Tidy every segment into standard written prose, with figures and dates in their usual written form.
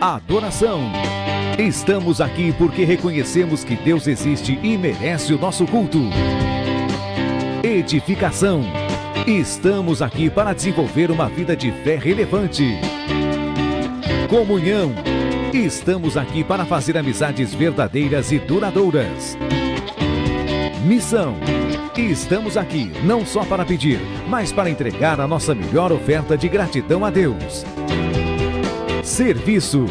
Adoração. Estamos aqui porque reconhecemos que Deus existe e merece o nosso culto. Edificação. Estamos aqui para desenvolver uma vida de fé relevante. Comunhão. Estamos aqui para fazer amizades verdadeiras e duradouras. Missão. Estamos aqui não só para pedir, mas para entregar a nossa melhor oferta de gratidão a Deus. Serviço.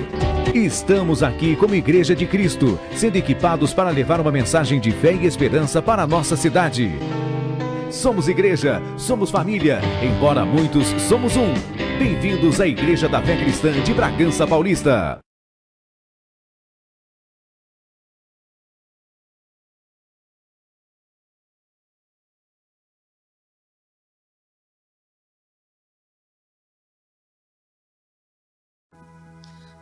Estamos aqui como Igreja de Cristo, sendo equipados para levar uma mensagem de fé e esperança para a nossa cidade. Somos igreja, somos família, embora muitos somos um. Bem-vindos à Igreja da Fé Cristã de Bragança Paulista.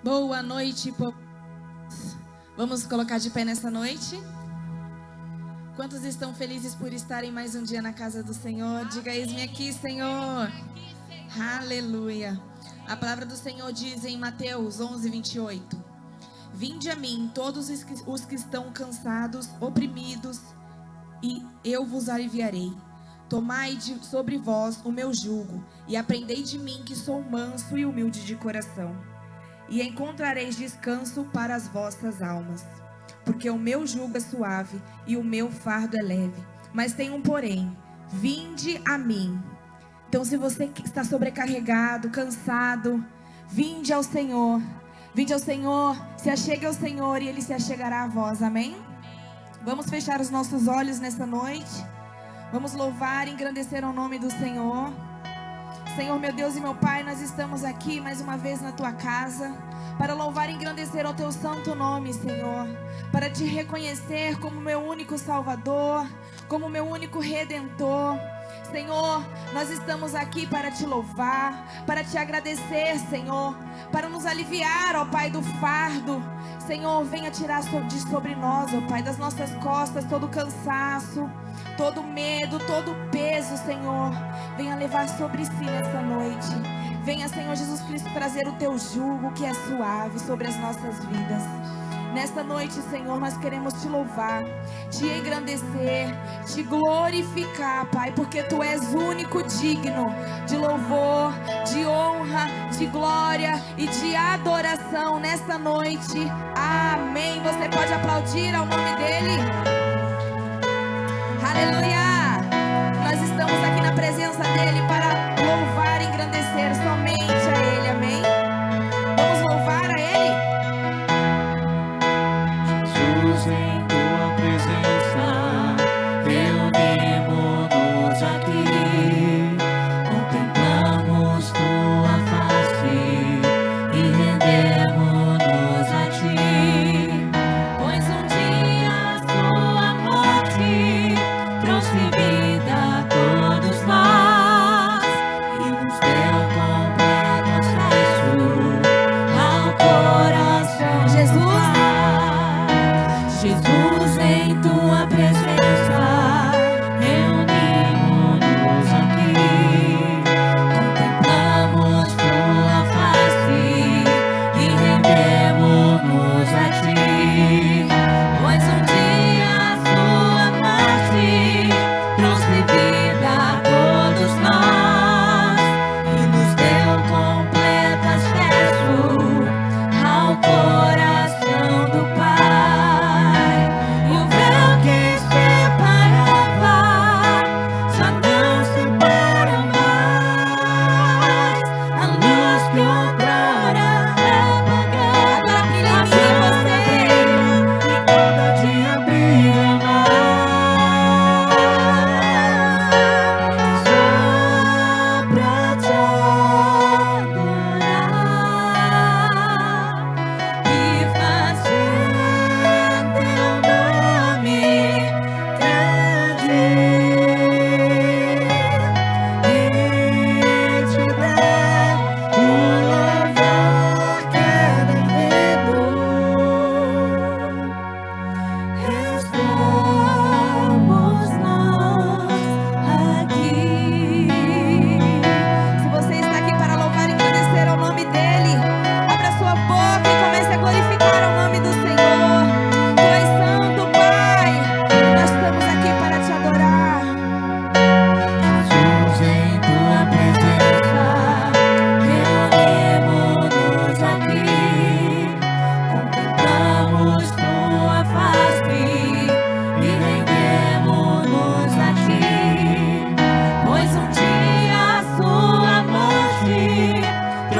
Boa noite, povo. Vamos colocar de pé nessa noite? Quantos estão felizes por estarem mais um dia na casa do Senhor? Diga: eis-me aqui, Senhor. Aleluia. A palavra do Senhor diz em Mateus 11, 28: Vinde a mim todos os que estão cansados, oprimidos, e eu vos aliviarei. Tomai sobre vós o meu jugo, e aprendei de mim, que sou manso e humilde de coração, e encontrareis descanso para as vossas almas. Porque o meu jugo é suave e o meu fardo é leve. Mas tem um porém: vinde a mim. Então, se você está sobrecarregado, cansado, vinde ao Senhor. Vinde ao Senhor, se achegue ao Senhor e Ele se achegará a vós. Amém? Vamos fechar os nossos olhos nessa noite. Vamos louvar e engrandecer o nome do Senhor. Senhor, meu Deus e meu Pai, nós estamos aqui mais uma vez na Tua casa para louvar e engrandecer ao Teu santo nome, Senhor, para Te reconhecer como meu único Salvador, como meu único Redentor. Senhor, nós estamos aqui para Te louvar, para Te agradecer, Senhor, para nos aliviar, ó Pai, do fardo. Senhor, venha tirar de sobre nós, ó Pai, das nossas costas todo o cansaço, todo medo, todo peso, Senhor. Venha levar sobre si nessa noite. Venha, Senhor Jesus Cristo, trazer o Teu jugo que é suave sobre as nossas vidas. Nesta noite, Senhor, nós queremos Te louvar, Te engrandecer, Te glorificar, Pai, porque Tu és único digno de louvor, de honra, de glória e de adoração nesta noite. Amém. Você pode aplaudir ao nome dEle? Aleluia! Nós estamos aqui na presença dEle para louvar e engrandecer somente a Ele, amém? Vamos louvar a Ele? Jesus, em Tua presença, reunimos-nos aqui, contemplamos Tua face e rendemos-nos a Ti, pois um dia a Sua morte trouxe vida a todos nós,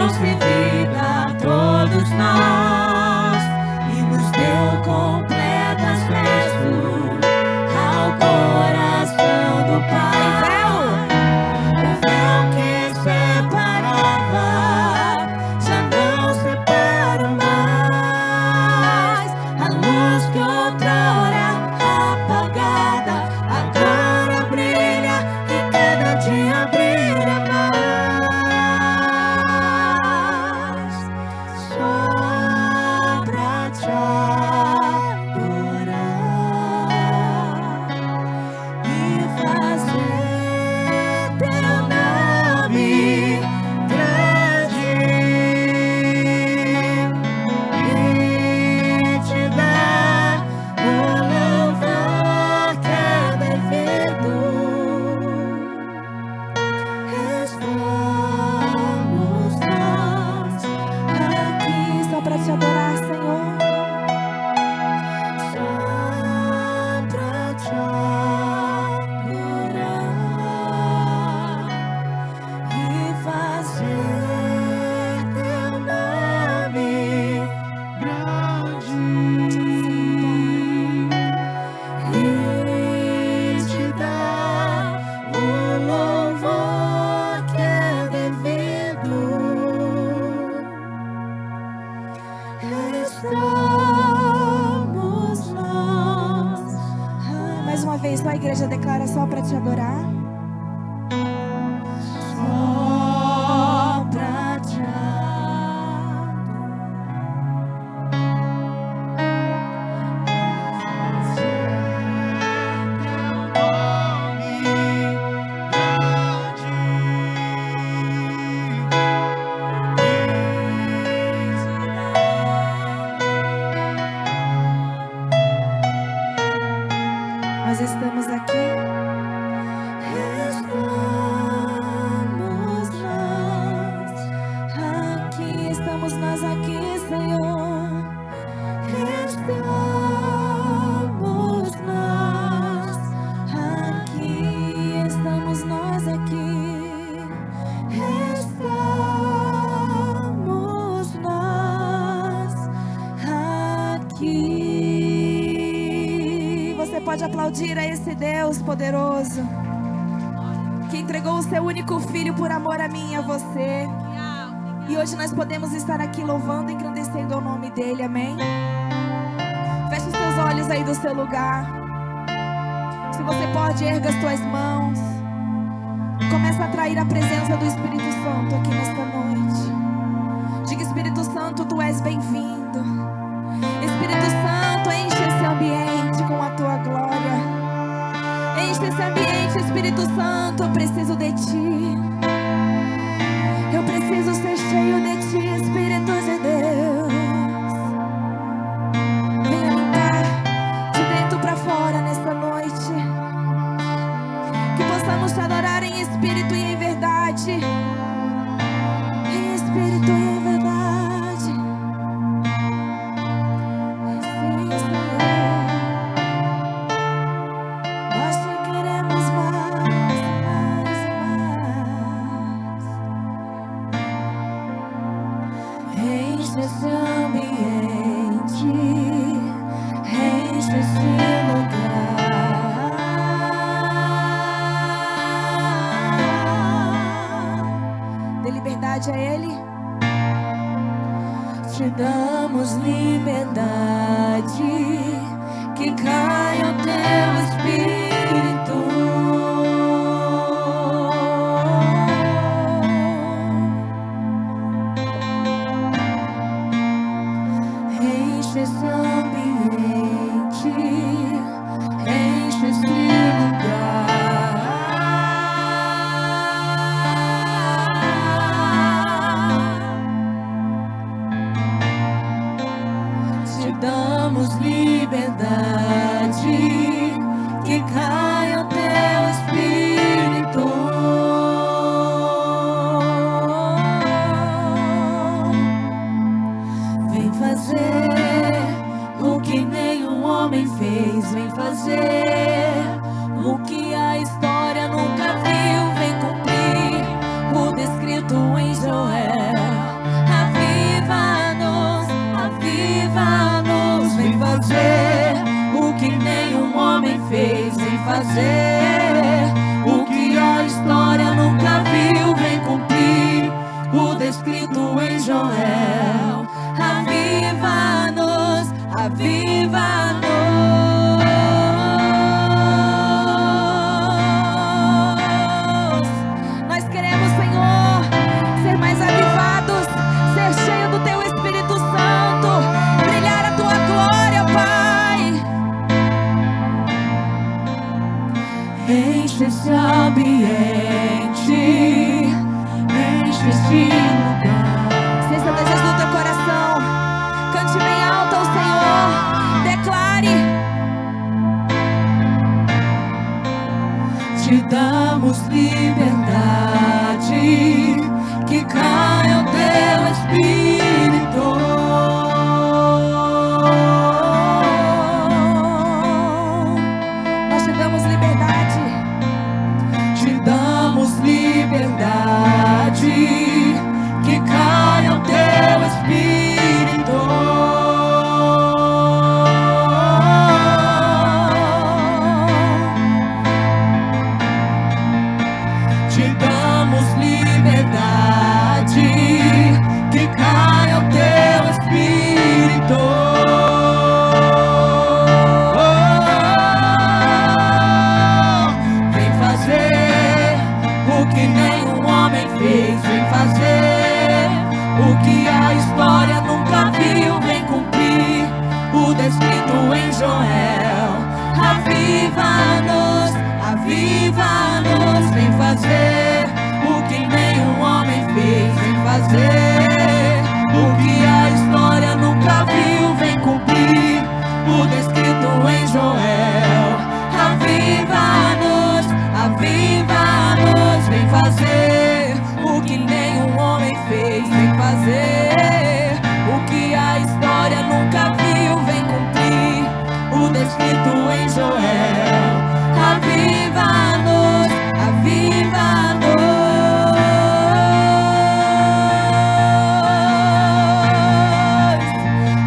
trouxe vida a todos nós e nos deu completas festas ao coração do Pai. O véu que separava já não separa mais. A luz que outrora apagada agora brilha e cada dia brilha mais. Só pra te adorar e fazer teu nome grande e te dar o louvor que é devido. Estamos nós aqui Só para te adorar, Senhor. só pra te adorar e fazer teu nome grande e te dar o louvor que é devido. Estamos nós. Mais uma vez, só a igreja declara só para te adorar. Só pra te Nós estamos aqui. Estamos nós aqui, Senhor. Estamos nós aqui. Estamos nós aqui. Estamos nós aqui. Você pode aplaudir a esse Deus poderoso que entregou o seu único filho por amor a mim e a você. E hoje nós podemos estar aqui louvando e engrandecendo o nome dele, amém? Feche os teus olhos aí do seu lugar. Se você pode, erga as tuas mãos. Começa a atrair a presença do Espírito Santo aqui nesta noite. Diga: Espírito Santo, tu és bem-vindo. Espírito Santo, enche esse ambiente com a tua glória. Enche esse ambiente, Espírito Santo, eu preciso de ti. Eu preciso ser cheio de ti, Espírito de Deus. Venha limpar de dentro para fora nesta noite. Que possamos te adorar em espírito e em verdade. Em espírito e em verdade. Sim, Senhor. Nós te queremos mais, mais, mais. Enche esse ambiente, enche esse lugar. Dê liberdade a Ele. Te damos liberdade, que caia o teu Espírito. Enche esse ambiente, enche esse lugar. Te damos liberdade, que caia o teu Espírito. Vem fazer o que nenhum homem fez. Vem fazer o que a história nunca viu. Vem cumprir o descrito em Joel. fazer o que a história nunca viu, vem cumprir o descrito em Joel. Aviva-nos, aviva-nos. Nós queremos, Senhor, ser mais avivados, ser cheio do Teu Espírito Santo, brilhar a Tua glória, Pai. Enche esse ambiente, enche esse lugar. Se esse é o desejo do teu coração, cante bem alto ao Senhor, declare: te damos liberdade, que caia o teu Espírito. Nós te damos liberdade, te damos liberdade, que caia o teu Espírito. Te damos liberdade, que caia o teu Espírito. Vem fazer o que nenhum homem fez, vem fazer o que a história nunca viu, vem cumprir o descrito em Joel. Aviva-nos, aviva-nos, vem fazer o que nenhum homem fez, vem fazer o que a história nunca viu, vem cumprir o descrito em Joel. Aviva-nos, aviva-nos, vem fazer o que nenhum homem fez, vem fazer o que a história nunca viu, vem cumprir o descrito em Joel. Aviva-nos, aviva-nos.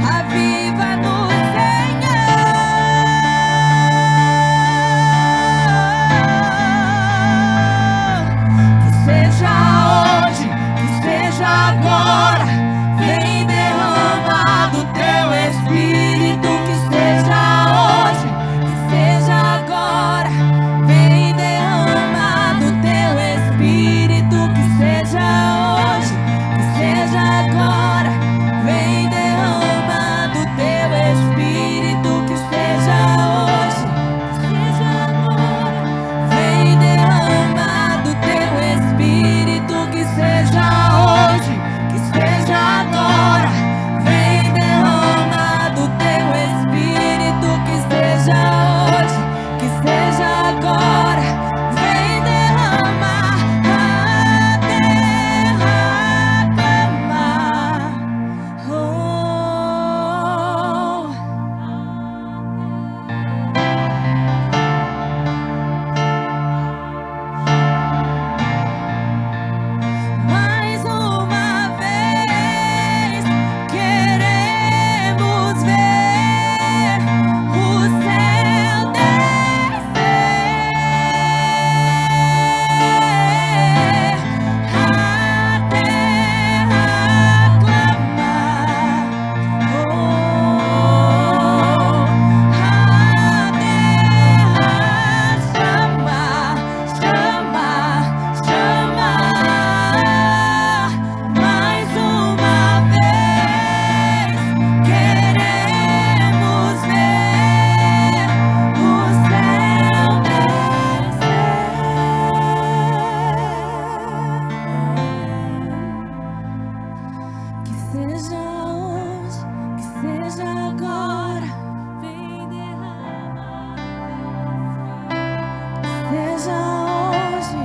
Aviva-nos, Senhor. Que seja hoje, que seja agora, vem derramar do teu Espírito. Que seja hoje, que seja agora, vem derramar do teu Espírito. Que seja hoje, que seja agora, vem derramar do teu Espírito. Que seja hoje, que seja agora, vem derramar do teu Espírito. Que seja hoje, que seja agora, vem derramar do teu Espírito. Que seja hoje, que seja agora, vem derramar, derramar. Oh. Mais uma vez queremos ver o céu descer, a terra clamar, oh, a terra chamar, chamar, chamar. Mais uma vez queremos ver o céu descer. Que seja hoje, que seja agora, vem derramar. Que seja hoje,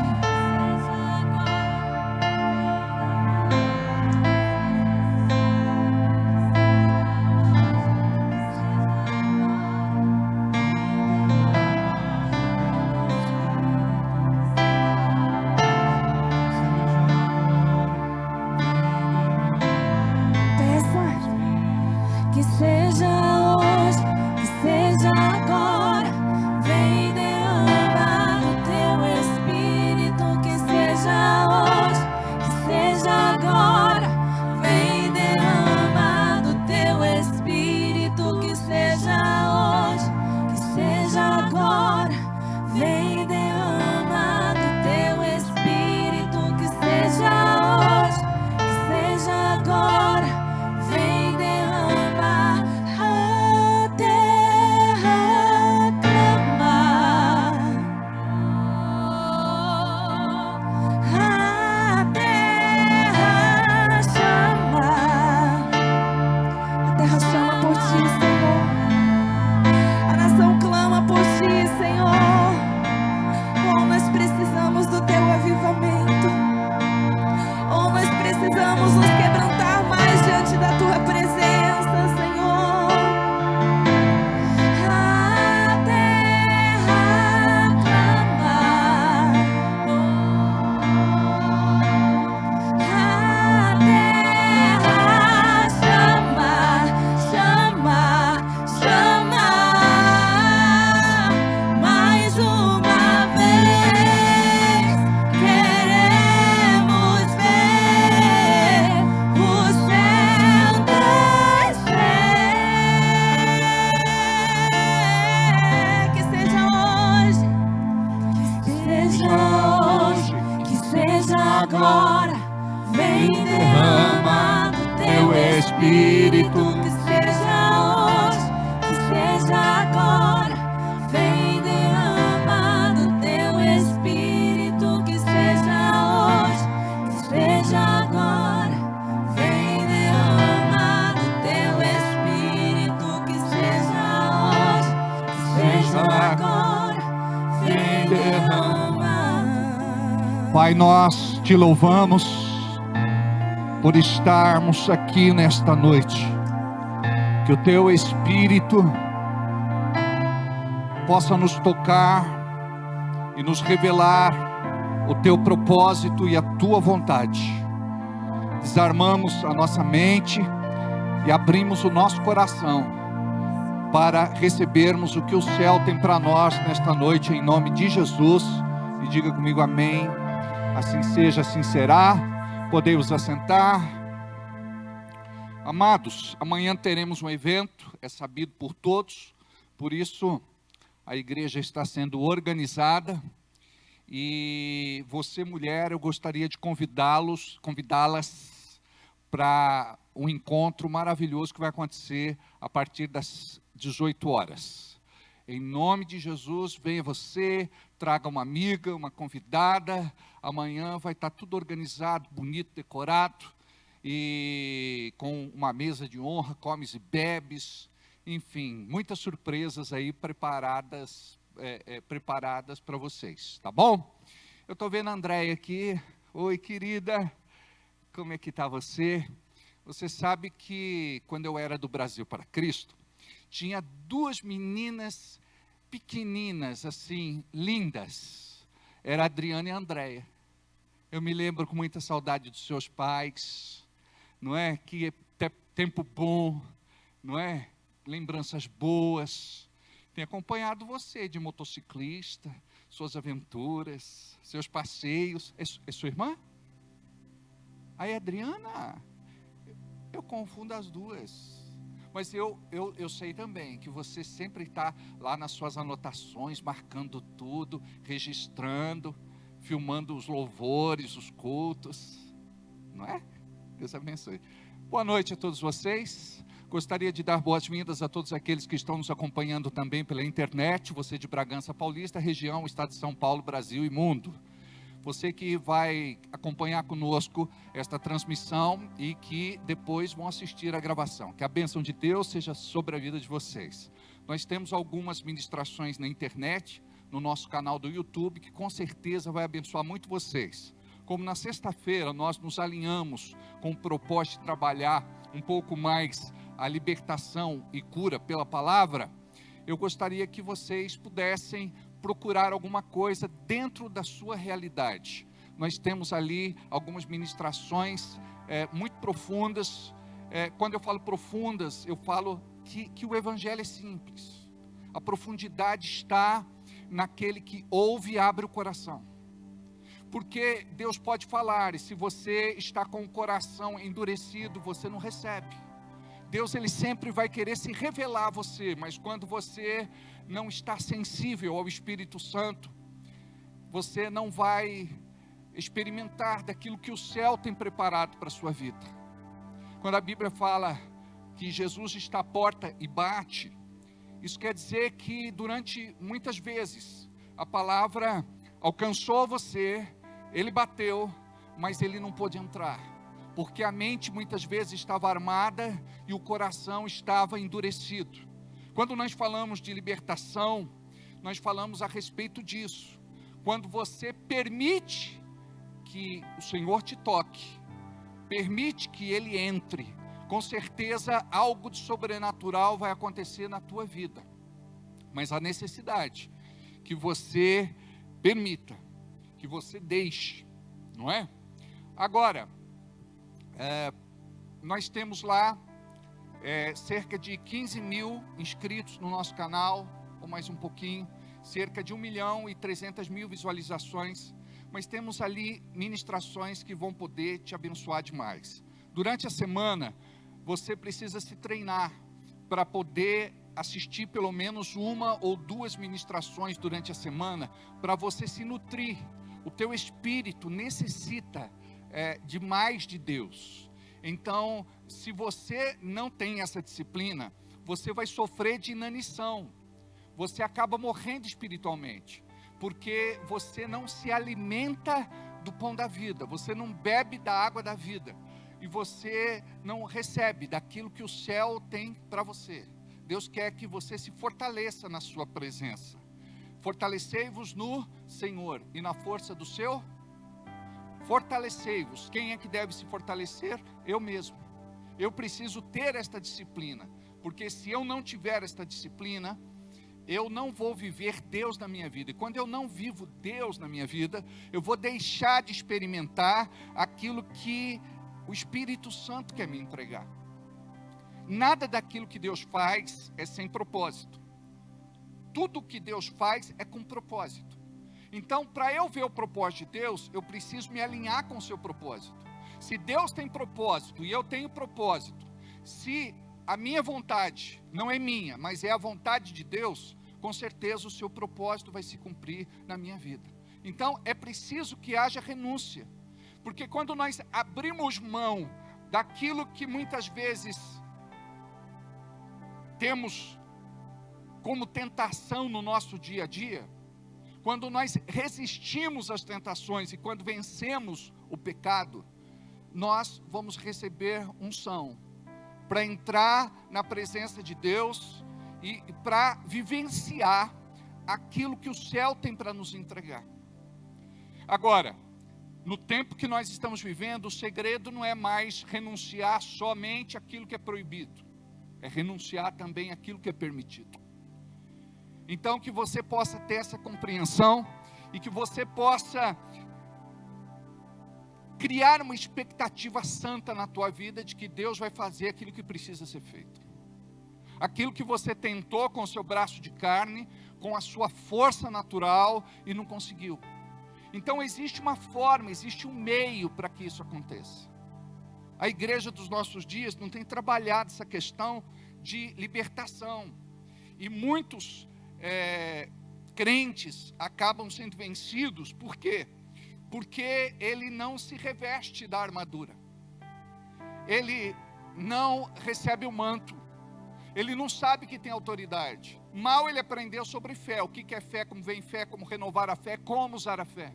derrama do teu Espírito, que seja hoje, que seja agora. Vem derrama do teu Espírito, que seja hoje, que seja agora. Vem derrama do teu Espírito, que seja hoje, que seja agora. Vem derrama. Pai, nós te louvamos por estarmos aqui nesta noite. Que o teu Espírito possa nos tocar e nos revelar o teu propósito e a tua vontade. Desarmamos a nossa mente e abrimos o nosso coração para recebermos o que o céu tem para nós nesta noite, em nome de Jesus. E diga comigo amém. Assim seja, assim será. Podemos assentar. Amados, amanhã teremos um evento, é sabido por todos, por isso a igreja está sendo organizada. E você, mulher, eu gostaria de convidá-las para um encontro maravilhoso que vai acontecer a partir das 18 horas. Em nome de Jesus, venha você, traga uma amiga, uma convidada. Amanhã vai estar tudo organizado, bonito, decorado, e com uma mesa de honra, comes e bebes, enfim, muitas surpresas aí preparadas para vocês, tá bom? Eu estou vendo a Andréia aqui. Oi, querida, como é que está você? Você sabe que quando eu era do Brasil para Cristo, tinha duas meninas pequeninas, assim, lindas. Era a Adriana e a Andréia. Eu me lembro com muita saudade dos seus pais, não é? Que tempo bom, não é? Lembranças boas. Tenho acompanhado você de motociclista, suas aventuras, seus passeios. É sua irmã? Aí, Adriana, eu confundo as duas. Mas eu sei também que você sempre está lá nas suas anotações, marcando tudo, registrando, filmando os louvores, os cultos, não é? Deus abençoe. Boa noite a todos vocês. Gostaria de dar boas-vindas a todos aqueles que estão nos acompanhando também pela internet. Você de Bragança Paulista, região, estado de São Paulo, Brasil e mundo. Você que vai acompanhar conosco esta transmissão e que depois vão assistir a gravação. Que a bênção de Deus seja sobre a vida de vocês. Nós temos algumas ministrações na internet, no nosso canal do YouTube, que com certeza vai abençoar muito vocês. Como na sexta-feira nós nos alinhamos com o propósito de trabalhar um pouco mais a libertação e cura pela palavra, eu gostaria que vocês pudessem procurar alguma coisa dentro da sua realidade. Nós temos ali algumas ministrações muito profundas. Quando eu falo profundas, eu falo que o evangelho é simples. A profundidade está naquele que ouve e abre o coração. Porque Deus pode falar, e se você está com o coração endurecido, você não recebe. Deus, ele sempre vai querer se revelar a você, mas quando você não está sensível ao Espírito Santo, você não vai experimentar daquilo que o céu tem preparado para a sua vida. Quando a Bíblia fala que Jesus está à porta e bate, isso quer dizer que durante muitas vezes a palavra alcançou você, ele bateu, mas ele não pôde entrar, porque a mente muitas vezes estava armada e o coração estava endurecido. Quando nós falamos de libertação, nós falamos a respeito disso. Quando você permite que o Senhor te toque, permite que Ele entre, com certeza algo de sobrenatural vai acontecer na tua vida. Mas a necessidade que você permita, que você deixe, não é? Agora, nós temos lá cerca de 15 mil inscritos no nosso canal, ou mais um pouquinho, cerca de 1.300.000 visualizações, mas temos ali ministrações que vão poder te abençoar demais. Durante a semana, você precisa se treinar para poder assistir pelo menos uma ou duas ministrações durante a semana, para você se nutrir. O teu espírito necessita demais de Deus. Então, se você não tem essa disciplina, você vai sofrer de inanição. Você acaba morrendo espiritualmente, porque você não se alimenta do pão da vida, você não bebe da água da vida, e você não recebe daquilo que o céu tem para você. Deus quer que você se fortaleça na sua presença. Fortalecei-vos no Senhor e na força do seu. Fortalecei-vos. Quem é que deve se fortalecer? Eu mesmo. Eu preciso ter esta disciplina, porque se eu não tiver esta disciplina, eu não vou viver Deus na minha vida. E quando eu não vivo Deus na minha vida, eu vou deixar de experimentar aquilo que o Espírito Santo quer me entregar. Nada daquilo que Deus faz é sem propósito. Tudo que Deus faz é com propósito. Então, para eu ver o propósito de Deus, eu preciso me alinhar com o seu propósito. Se Deus tem propósito e eu tenho propósito, se a minha vontade não é minha, mas é a vontade de Deus, com certeza o seu propósito vai se cumprir na minha vida. Então, é preciso que haja renúncia. Porque quando nós abrimos mão daquilo que muitas vezes temos como tentação no nosso dia a dia, quando nós resistimos às tentações e quando vencemos o pecado, nós vamos receber unção para entrar na presença de Deus e para vivenciar aquilo que o céu tem para nos entregar. Agora, no tempo que nós estamos vivendo, o segredo não é mais renunciar somente àquilo que é proibido, é renunciar também àquilo que é permitido. Então, que você possa ter essa compreensão e que você possa criar uma expectativa santa na tua vida de que Deus vai fazer aquilo que precisa ser feito. Aquilo que você tentou com o seu braço de carne, com a sua força natural e não conseguiu. Então existe uma forma, existe um meio para que isso aconteça. A igreja dos nossos dias não tem trabalhado essa questão de libertação. E muitos crentes acabam sendo vencidos. Por quê? Porque ele não se reveste da armadura. Ele não recebe o manto. Ele não sabe que tem autoridade. Mal ele aprendeu sobre fé. O que é fé, como vem fé, como renovar a fé, como usar a fé.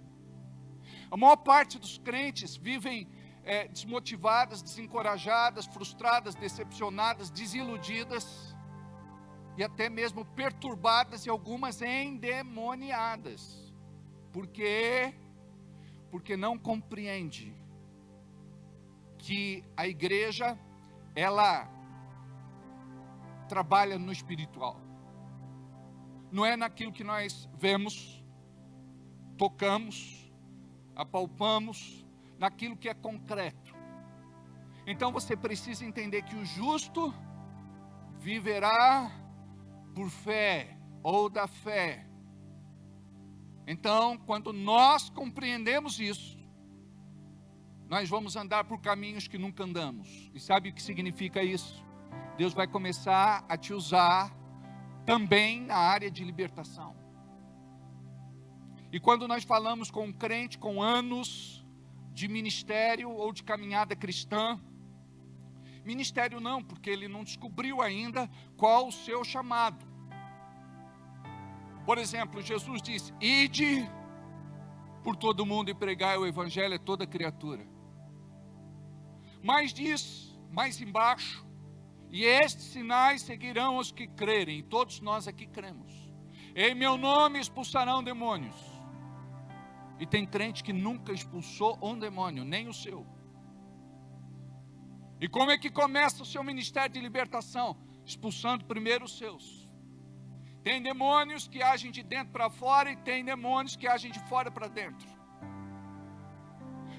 A maior parte dos crentes vivem desmotivadas, desencorajadas, frustradas, decepcionadas, desiludidas e até mesmo perturbadas e algumas endemoniadas. Por quê? Porque não compreende que a igreja, ela trabalha no espiritual. Não é naquilo que nós vemos, tocamos, apalpamos, naquilo que é concreto. Então você precisa entender que o justo viverá por fé, ou da fé. Então, quando nós compreendemos isso, nós vamos andar por caminhos que nunca andamos. E sabe o que significa isso? Deus vai começar a te usar também na área de libertação. E quando nós falamos com um crente com anos de ministério ou de caminhada cristã, ministério não, porque ele não descobriu ainda qual o seu chamado. Por exemplo, Jesus disse: ide por todo mundo e pregai o evangelho a toda criatura. Mas diz, mais embaixo, e estes sinais seguirão os que crerem, e todos nós aqui cremos. Em meu nome expulsarão demônios. E tem crente que nunca expulsou um demônio, nem o seu. E como é que começa o seu ministério de libertação? Expulsando primeiro os seus. Tem demônios que agem de dentro para fora e tem demônios que agem de fora para dentro.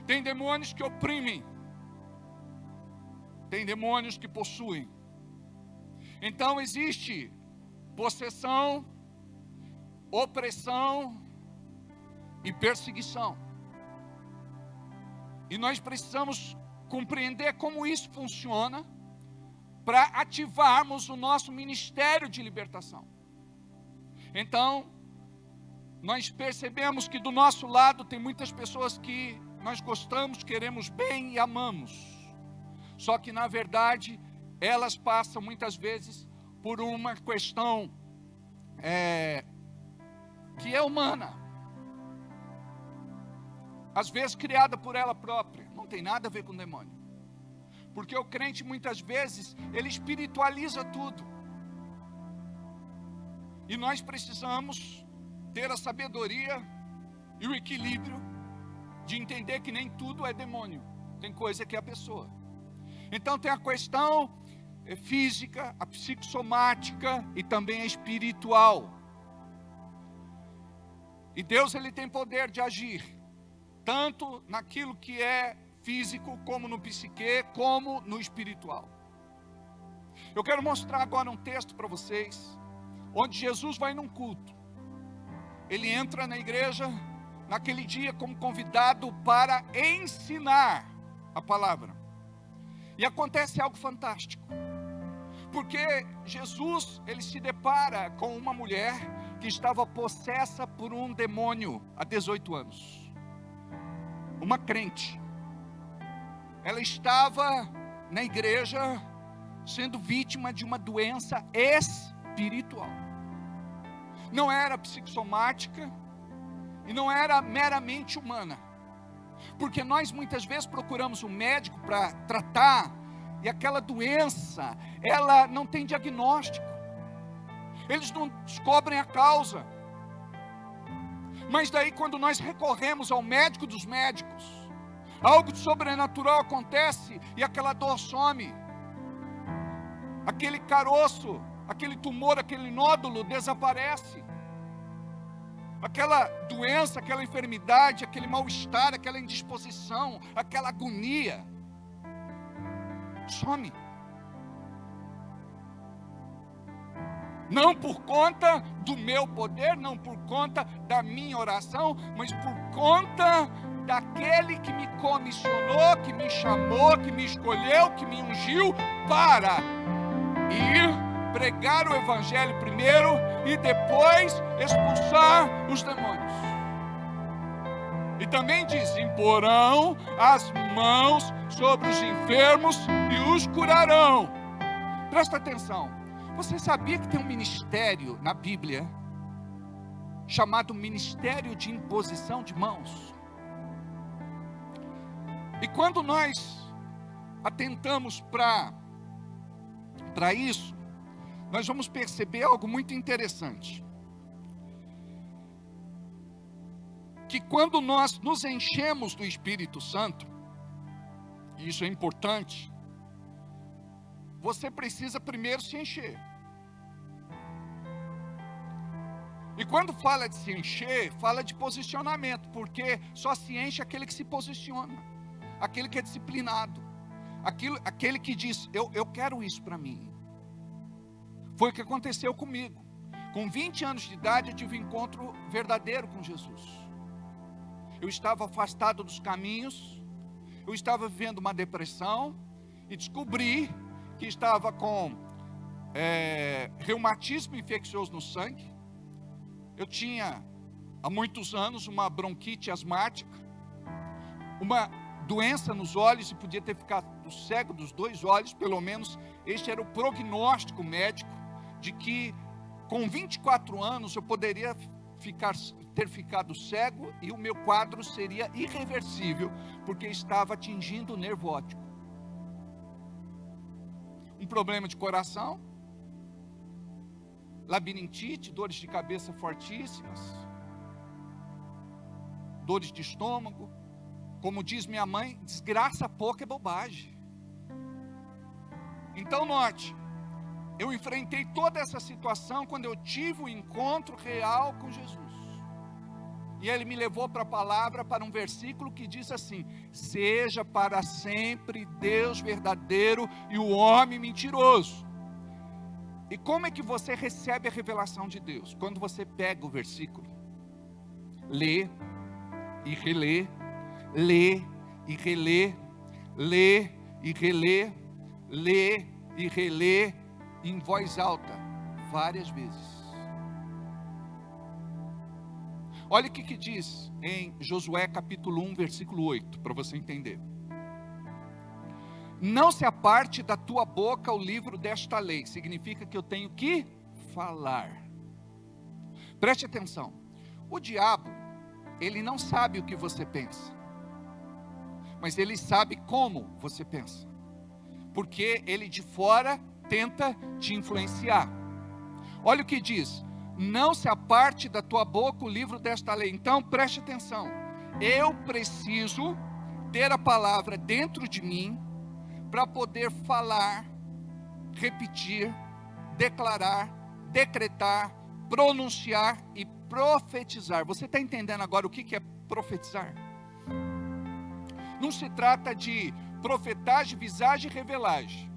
Tem demônios que oprimem. Tem demônios que possuem. Então existe possessão, opressão e perseguição. E nós precisamos compreender como isso funciona para ativarmos o nosso ministério de libertação. Então, nós percebemos que do nosso lado tem muitas pessoas que nós gostamos, queremos bem e amamos. Só que na verdade, elas passam muitas vezes por uma questão que é humana. Às vezes criada por ela própria, não tem nada a ver com o demônio. Porque o crente muitas vezes, ele espiritualiza tudo. E nós precisamos ter a sabedoria e o equilíbrio de entender que nem tudo é demônio. Tem coisa que é a pessoa. Então tem a questão física, a psicossomática e também a espiritual. E Deus, ele tem poder de agir, tanto naquilo que é físico, como no psique, como no espiritual. Eu quero mostrar agora um texto para vocês, onde Jesus vai num culto. Ele entra na igreja, naquele dia, como convidado para ensinar a palavra. E acontece algo fantástico. Porque Jesus, ele se depara com uma mulher que estava possessa por um demônio há 18 anos. Uma crente. Ela estava na igreja sendo vítima de uma doença espiritual. Não era psicossomática e não era meramente humana. Porque nós muitas vezes procuramos um médico para tratar, e aquela doença, ela não tem diagnóstico. Eles não descobrem a causa. Mas daí quando nós recorremos ao médico dos médicos, algo sobrenatural acontece e aquela dor some. Aquele caroço, aquele tumor, aquele nódulo desaparece. Aquela doença, aquela enfermidade, aquele mal-estar, aquela indisposição, aquela agonia, some. Não por conta do meu poder, não por conta da minha oração, mas por conta daquele que me comissionou, que me chamou, que me escolheu, que me ungiu para ir pregar o evangelho primeiro e depois expulsar os demônios. E também diz: imporão as mãos sobre os enfermos e os curarão. Presta atenção. Você sabia que tem um ministério na Bíblia chamado ministério de imposição de mãos? E quando nós atentamos para isso, nós vamos perceber algo muito interessante. Que quando nós nos enchemos do Espírito Santo, e isso é importante, você precisa primeiro se encher. E quando fala de se encher, fala de posicionamento, porque só se enche aquele que se posiciona, aquele que é disciplinado, aquele que diz: eu quero isso para mim. Foi o que aconteceu comigo. Com 20 anos de idade eu tive um encontro verdadeiro com Jesus. Eu estava afastado dos caminhos, eu estava vivendo uma depressão e descobri que estava com reumatismo infeccioso no sangue. Eu tinha há muitos anos uma bronquite asmática, uma doença nos olhos e podia ter ficado cego dos 2 olhos, pelo menos este era o prognóstico médico, de que com 24 anos eu poderia ter ficado cego e o meu quadro seria irreversível, porque estava atingindo o nervo óptico. Um problema de coração, labirintite, dores de cabeça fortíssimas, dores de estômago. Como diz minha mãe, desgraça pouca é bobagem. Então note, eu enfrentei toda essa situação quando eu tive o encontro real com Jesus. E ele me levou para a palavra, para um versículo que diz assim: seja para sempre Deus verdadeiro e o homem mentiroso. E como é que você recebe a revelação de Deus? Quando você pega o versículo, lê e relê, lê e relê, lê e relê, lê e relê em voz alta várias vezes. Olha o que diz em Josué capítulo 1, versículo 8, para você entender. Não se aparte da tua boca o livro desta lei. Significa que eu tenho que falar. Preste atenção. O diabo, ele não sabe o que você pensa, mas ele sabe como você pensa, porque ele de fora tenta te influenciar. Olha o que diz: não se aparte da tua boca o livro desta lei. Então preste atenção, eu preciso ter a palavra dentro de mim, para poder falar, repetir, declarar, decretar, pronunciar e profetizar. Você está entendendo agora o que é profetizar? Não se trata de profetagem, visagem e revelagem.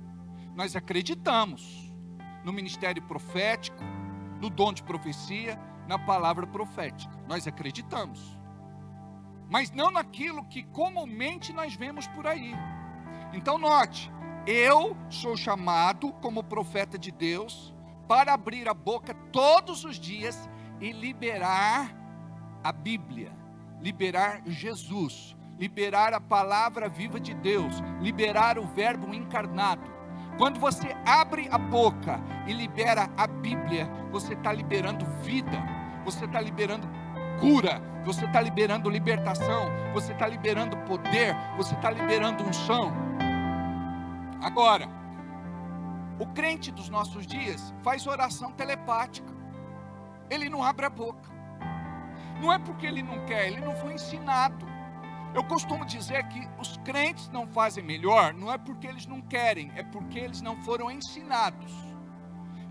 Nós acreditamos no ministério profético, no dom de profecia, na palavra profética. Nós acreditamos, mas não naquilo que comumente nós vemos por aí. Então note, eu sou chamado como profeta de Deus para abrir a boca todos os dias e liberar a Bíblia, liberar Jesus, liberar a palavra viva de Deus, liberar o verbo encarnado. Quando você abre a boca e libera a Bíblia, você está liberando vida, você está liberando cura, você está liberando libertação, você está liberando poder, você está liberando unção. Agora, o crente dos nossos dias faz oração telepática. Ele não abre a boca. Não é porque ele não quer, ele não foi ensinado. Eu costumo dizer que os crentes não fazem melhor, não é porque eles não querem, é porque eles não foram ensinados.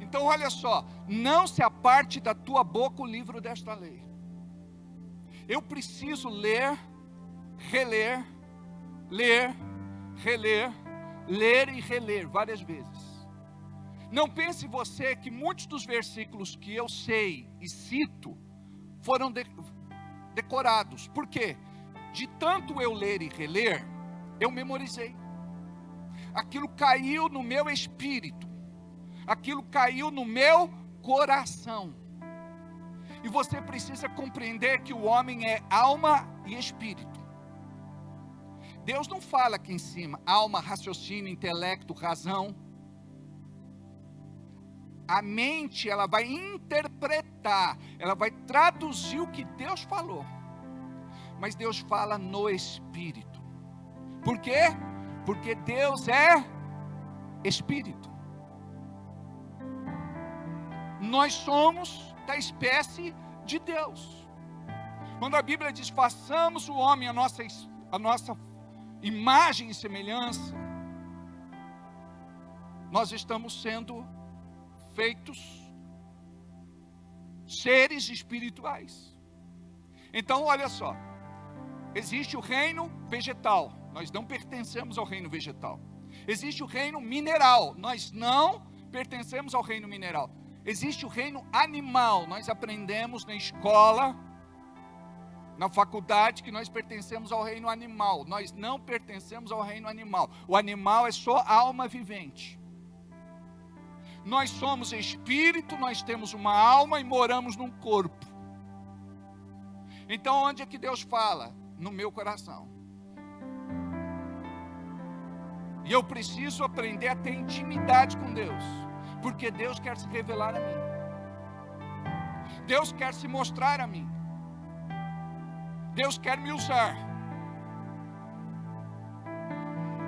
Então olha só, não se aparte da tua boca o livro desta lei. Eu preciso ler, reler, ler, reler, ler e reler várias vezes. Não pense você que muitos dos versículos que eu sei e cito foram decorados. Por quê? De tanto eu ler e reler, eu memorizei. Aquilo caiu no meu espírito, aquilo caiu no meu coração. E você precisa compreender que o homem é alma e espírito. Deus não fala aqui em cima, alma, raciocínio, intelecto, razão. A mente, ela vai interpretar, ela vai traduzir o que Deus falou. Mas Deus fala no Espírito. Por quê? Porque Deus é Espírito. Nós somos da espécie de Deus. Quando a Bíblia diz, façamos o homem a nossa imagem e semelhança, nós estamos sendo feitos seres espirituais. Então olha só, existe o reino vegetal, nós não pertencemos ao reino vegetal. Existe o reino mineral, nós não pertencemos ao reino mineral. Existe o reino animal, nós aprendemos na escola, na faculdade, que nós pertencemos ao reino animal. Nós não pertencemos ao reino animal. O animal é só alma vivente. Nós somos espírito, nós temos uma alma e moramos num corpo. Então onde é que Deus fala? No meu coração. E eu preciso aprender a ter intimidade com Deus, porque Deus quer se revelar a mim. Deus quer se mostrar a mim. Deus quer me usar.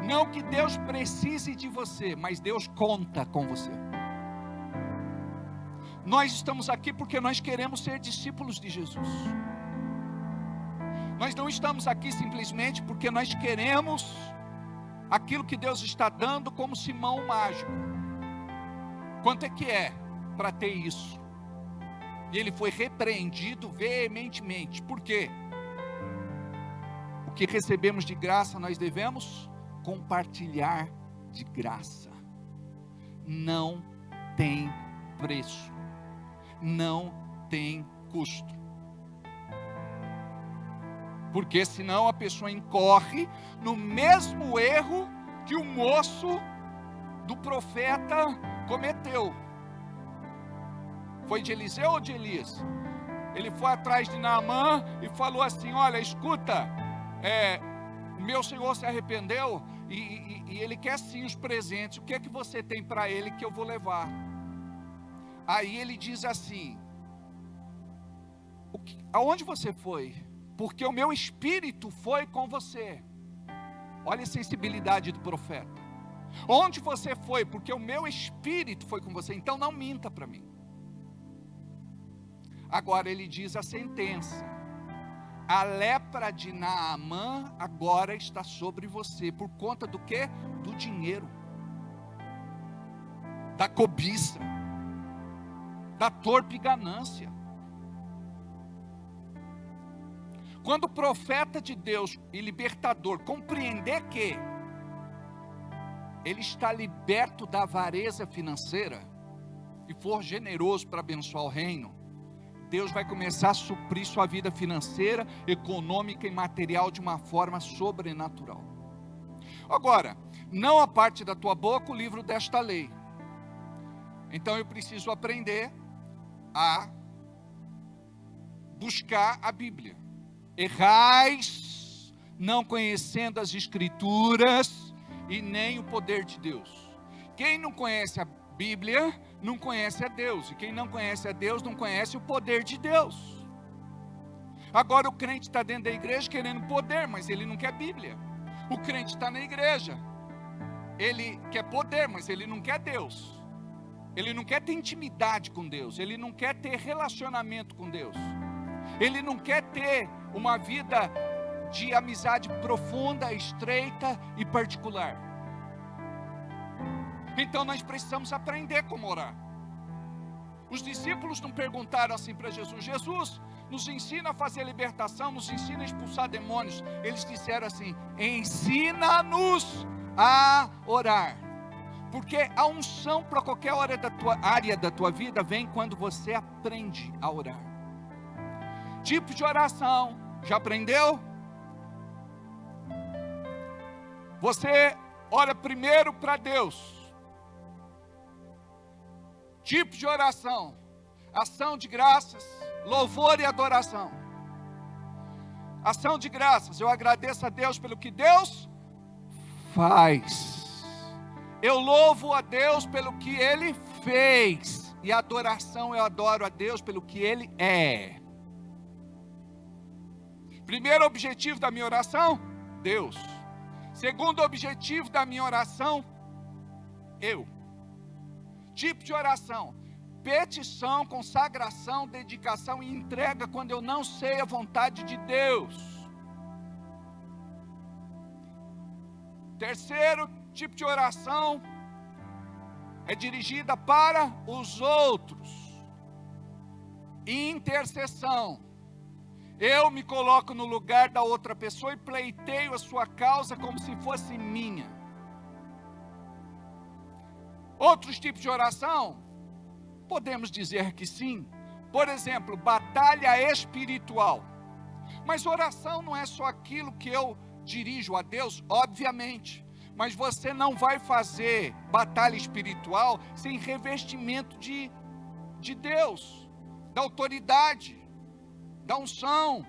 Não que Deus precise de você, mas Deus conta com você. Nós estamos aqui porque nós queremos ser discípulos de Jesus. Nós não estamos aqui simplesmente porque nós queremos aquilo que Deus está dando como Simão mágico. Quanto é que é para ter isso? E ele foi repreendido veementemente. Por quê? O que recebemos de graça nós devemos compartilhar de graça. Não tem preço, não tem custo. Porque senão a pessoa incorre no mesmo erro que o moço do profeta cometeu. Foi de Eliseu ou de Elias? Ele foi atrás de Naamã e falou assim: olha, escuta, meu senhor se arrependeu e ele quer sim os presentes. O que é que você tem para ele que eu vou levar? Aí ele diz assim: aonde você foi? Porque o meu espírito foi com você. Olha a sensibilidade do profeta. Onde você foi? Porque o meu espírito foi com você. Então não minta para mim. Agora ele diz a sentença: a lepra de Naamã agora está sobre você. Por conta do quê? Do dinheiro, da cobiça, da torpe ganância. Quando o profeta de Deus e libertador compreender que ele está liberto da avareza financeira e for generoso para abençoar o reino, Deus vai começar a suprir sua vida financeira, econômica e material de uma forma sobrenatural. Agora, não aparte da tua boca o livro desta lei. Então eu preciso aprender a buscar a Bíblia. Errais, não conhecendo as Escrituras e nem o poder de Deus. Quem não conhece a Bíblia, não conhece a Deus. E quem não conhece a Deus, não conhece o poder de Deus. Agora o crente está dentro da igreja querendo poder, mas ele não quer Bíblia. O crente está na igreja, ele quer poder, mas ele não quer Deus. Ele não quer ter intimidade com Deus. Ele não quer ter relacionamento com Deus. Ele não quer ter uma vida de amizade profunda, estreita e particular. Então nós precisamos aprender como orar. Os discípulos não perguntaram assim para Jesus: Jesus, nos ensina a fazer libertação, nos ensina a expulsar demônios. Eles disseram assim: ensina-nos a orar. Porque a unção para qualquer área da tua vida vem quando você aprende a orar. Tipo de oração, já aprendeu? Você ora primeiro para Deus. Tipo de oração: ação de graças, louvor e adoração. Ação de graças: eu agradeço a Deus pelo que Deus faz. Eu louvo a Deus pelo que Ele fez. E a adoração: eu adoro a Deus pelo que Ele é. Primeiro objetivo da minha oração: Deus. Segundo objetivo da minha oração: eu. Tipo de oração: petição, consagração, dedicação e entrega quando eu não sei a vontade de Deus. Terceiro tipo de oração é dirigida para os outros. Intercessão: eu me coloco no lugar da outra pessoa e pleiteio a sua causa como se fosse minha. Outros tipos de oração, podemos dizer que sim. Por exemplo, batalha espiritual. Mas oração não é só aquilo que eu dirijo a Deus, obviamente. Mas você não vai fazer batalha espiritual sem revestimento de Deus, da autoridade, da unção.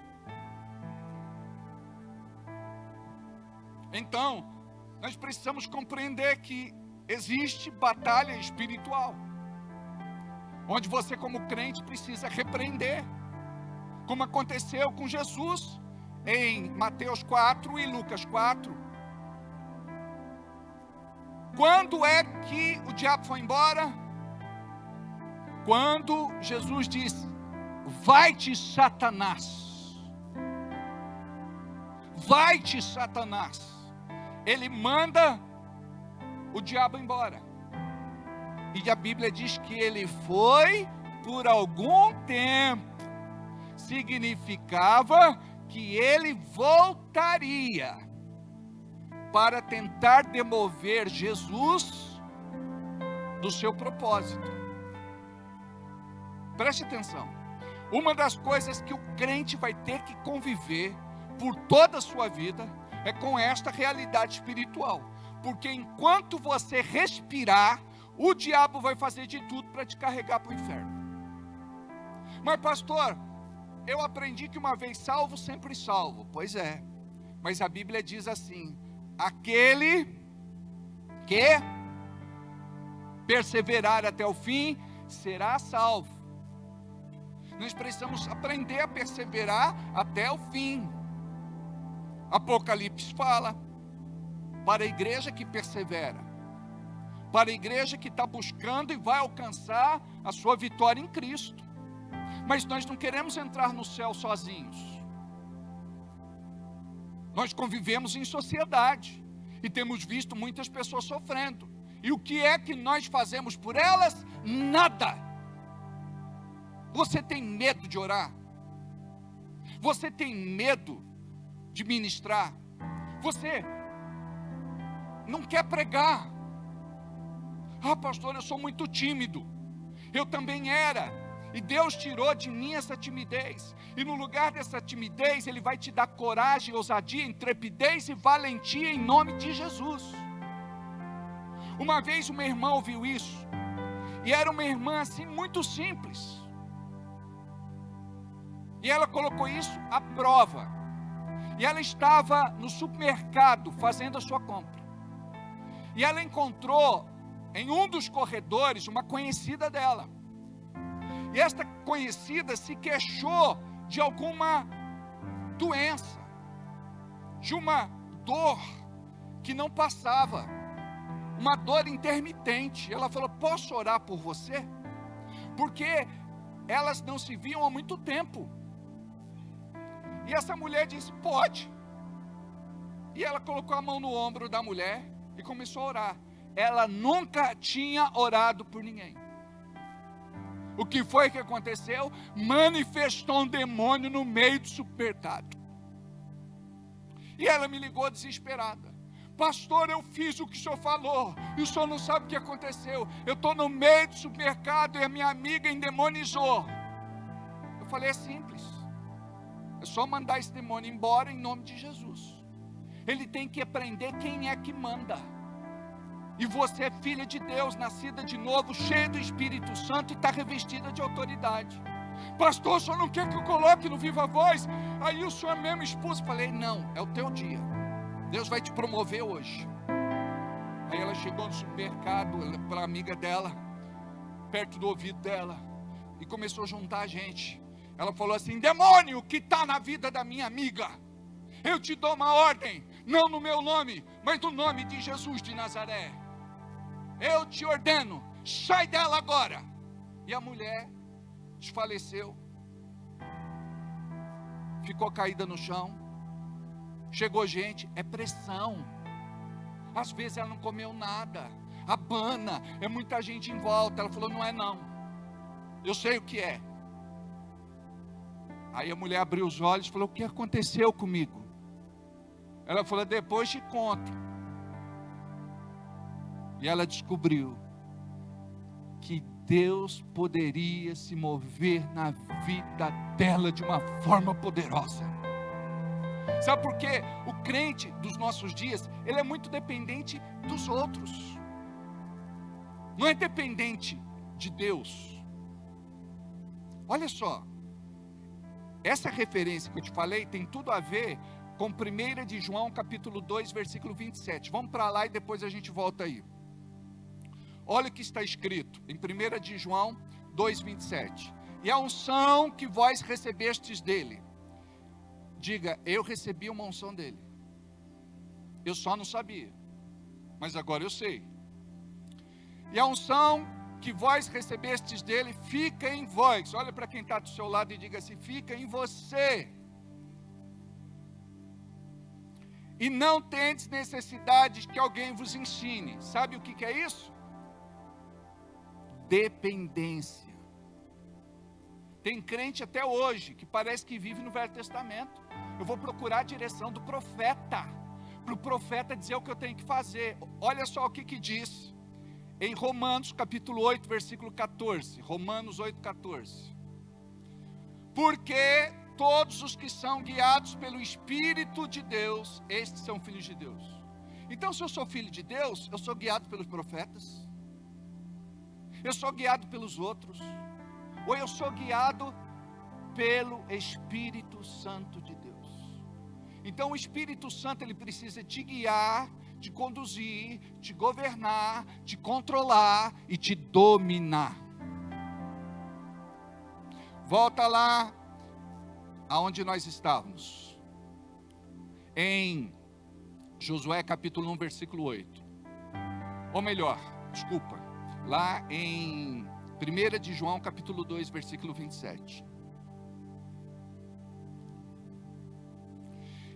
Então, nós precisamos compreender que existe batalha espiritual, onde você como crente precisa repreender, como aconteceu com Jesus em Mateus 4 e Lucas 4. Quando é que o diabo foi embora? Quando Jesus disse: vai-te, Satanás. Vai-te, Satanás. Ele manda o diabo embora. E a Bíblia diz que ele foi por algum tempo. Significava que ele voltaria para tentar demover Jesus do seu propósito. Preste atenção. Uma das coisas que o crente vai ter que conviver por toda a sua vida é com esta realidade espiritual. Porque enquanto você respirar, o diabo vai fazer de tudo para te carregar para o inferno. Mas pastor, eu aprendi que uma vez salvo, sempre salvo. Pois é, mas a Bíblia diz assim: aquele que perseverar até o fim, será salvo. Nós precisamos aprender a perseverar até o fim. Apocalipse fala, para a igreja que persevera, para a igreja que está buscando e vai alcançar a sua vitória em Cristo. Mas nós não queremos entrar no céu sozinhos. Nós convivemos em sociedade e temos visto muitas pessoas sofrendo. E o que é que nós fazemos por elas? Nada. Você tem medo de orar? Você tem medo de ministrar? Você não quer pregar? Ah, pastor, eu sou muito tímido. Eu também era. E Deus tirou de mim essa timidez. E no lugar dessa timidez, Ele vai te dar coragem, ousadia, intrepidez e valentia em nome de Jesus. Uma vez uma irmã ouviu isso. E era uma irmã assim muito simples. E ela colocou isso à prova. E ela estava no supermercado fazendo a sua compra. E ela encontrou em um dos corredores uma conhecida dela. E esta conhecida se queixou de alguma doença, de uma dor que não passava, uma dor intermitente. Ela falou: posso orar por você? Porque elas não se viam há muito tempo. E essa mulher disse: pode. E ela colocou a mão no ombro da mulher e começou a orar. Ela nunca tinha orado por ninguém. O que foi que aconteceu? Manifestou um demônio no meio do supermercado. E ela me ligou desesperada: pastor, eu fiz o que o senhor falou, e o senhor não sabe o que aconteceu. Eu estou no meio do supermercado e a minha amiga endemonizou. Eu falei: é simples, é só mandar esse demônio embora em nome de Jesus. Ele tem que aprender quem é que manda. E você é filha de Deus, nascida de novo, cheia do Espírito Santo e está revestida de autoridade. Pastor, o senhor não quer que eu coloque no Viva Voz? Aí o senhor mesmo expôs. Falei: não, é o teu dia. Deus vai te promover hoje. Aí ela chegou no supermercado, para a amiga dela, perto do ouvido dela, e começou a juntar a gente. Ela falou assim: demônio que está na vida da minha amiga, eu te dou uma ordem, não no meu nome, mas no nome de Jesus de Nazaré. Eu te ordeno, sai dela agora. E a mulher desfaleceu, ficou caída no chão. Chegou gente, é pressão. Às vezes ela não comeu nada, abana, é muita gente em volta. Ela falou: não é não, eu sei o que é. Aí a mulher abriu os olhos e falou: o que aconteceu comigo? Ela falou: depois te conto. E ela descobriu que Deus poderia se mover na vida dela de uma forma poderosa. Sabe por quê? O crente dos nossos dias, ele é muito dependente dos outros. Não é dependente de Deus. Olha só, essa referência que eu te falei tem tudo a ver com 1 de João capítulo 2, versículo 27. Vamos para lá e depois a gente volta aí. Olha o que está escrito em 1 de João 2, 27. E a unção que vós recebestes dele. Diga: eu recebi uma unção dele. Eu só não sabia, mas agora eu sei. E a unção que vós recebestes dele fica em vós. Olha para quem está do seu lado e diga assim: fica em você. E não tendes necessidade que alguém vos ensine. Sabe o que é isso? Dependência. Tem crente até hoje que parece que vive no Velho Testamento. Eu vou procurar a direção do profeta, para o profeta dizer o que eu tenho que fazer. Olha só o que diz em Romanos capítulo 8, versículo 14. Romanos 8, 14. Porque todos os que são guiados pelo Espírito de Deus, estes são filhos de Deus. Então, se eu sou filho de Deus, eu sou guiado pelos profetas? Eu sou guiado pelos outros? Ou eu sou guiado pelo Espírito Santo de Deus. Então o Espírito Santo, ele precisa te guiar, te conduzir, te governar, te controlar e te dominar. Volta lá aonde nós estávamos, em Josué capítulo 1, versículo 8. Ou melhor, desculpa, lá em 1 de João capítulo 2, versículo 27.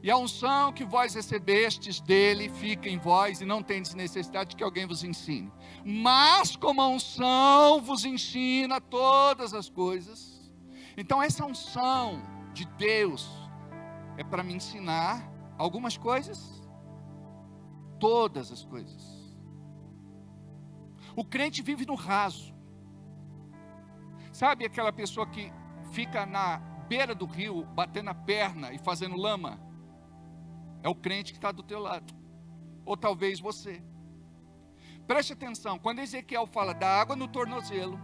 E a unção que vós recebestes dele fica em vós, e não tendes necessidade de que alguém vos ensine. Mas como a unção vos ensina todas as coisas, então essa unção de Deus é para me ensinar algumas coisas, todas as coisas. O crente vive no raso. Sabe aquela pessoa que fica na beira do rio, batendo a perna e fazendo lama? É o crente que está do teu lado. Ou talvez você. Preste atenção, quando Ezequiel fala da água no tornozelo,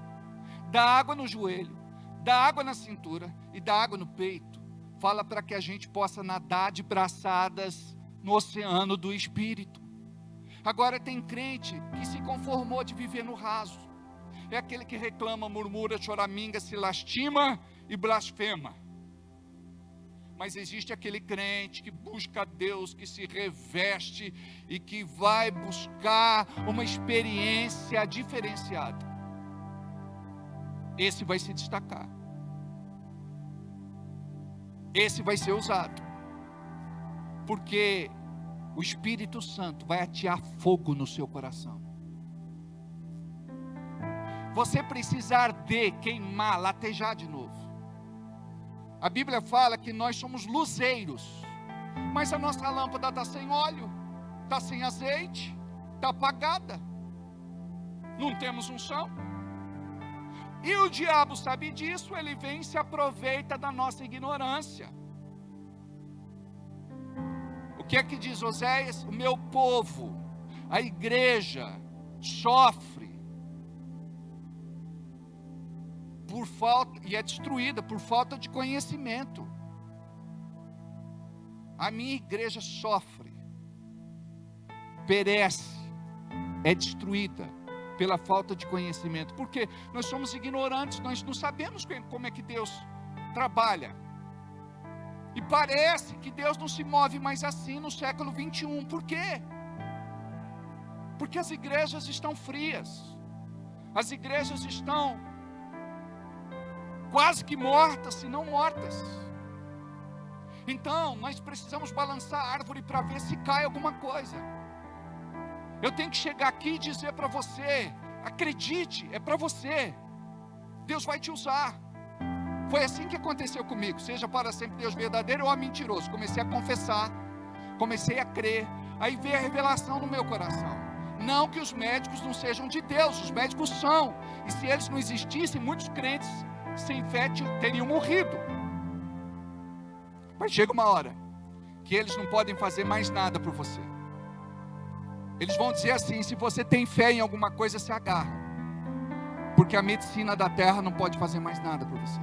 da água no joelho, da água na cintura e da água no peito, fala para que a gente possa nadar de braçadas no oceano do Espírito. Agora tem crente que se conformou de viver no raso. É aquele que reclama, murmura, choraminga, se lastima e blasfema. Mas existe aquele crente que busca a Deus, que se reveste e que vai buscar uma experiência diferenciada. Esse vai se destacar. Esse vai ser usado. Porque o Espírito Santo vai atear fogo no seu coração. Você precisa arder, queimar, latejar de novo. A Bíblia fala que nós somos luzeiros, mas a nossa lâmpada está sem óleo, está sem azeite, está apagada, não temos unção. E o diabo sabe disso, ele vem e se aproveita da nossa ignorância. O que é que diz Oséias? O meu povo, a igreja, sofre por falta, e é destruída por falta de conhecimento. A minha igreja sofre, perece, é destruída pela falta de conhecimento, porque nós somos ignorantes, nós não sabemos como é que Deus trabalha, e parece que Deus não se move mais assim no século 21, por quê? Porque as igrejas estão frias, as igrejas estão quase que mortas, se não mortas. Então, nós precisamos balançar a árvore para ver se cai alguma coisa. Eu tenho que chegar aqui e dizer para você, acredite, é para você. Deus vai te usar. Foi assim que aconteceu comigo. Seja para sempre Deus verdadeiro ou mentiroso. Comecei a confessar, comecei a crer. Aí veio a revelação no meu coração. Não que os médicos não sejam de Deus, os médicos são. E se eles não existissem, muitos crentes sem fé teriam morrido. Mas chega uma hora que eles não podem fazer mais nada por você. Eles vão dizer assim: se você tem fé em alguma coisa, se agarra, porque a medicina da terra não pode fazer mais nada por você.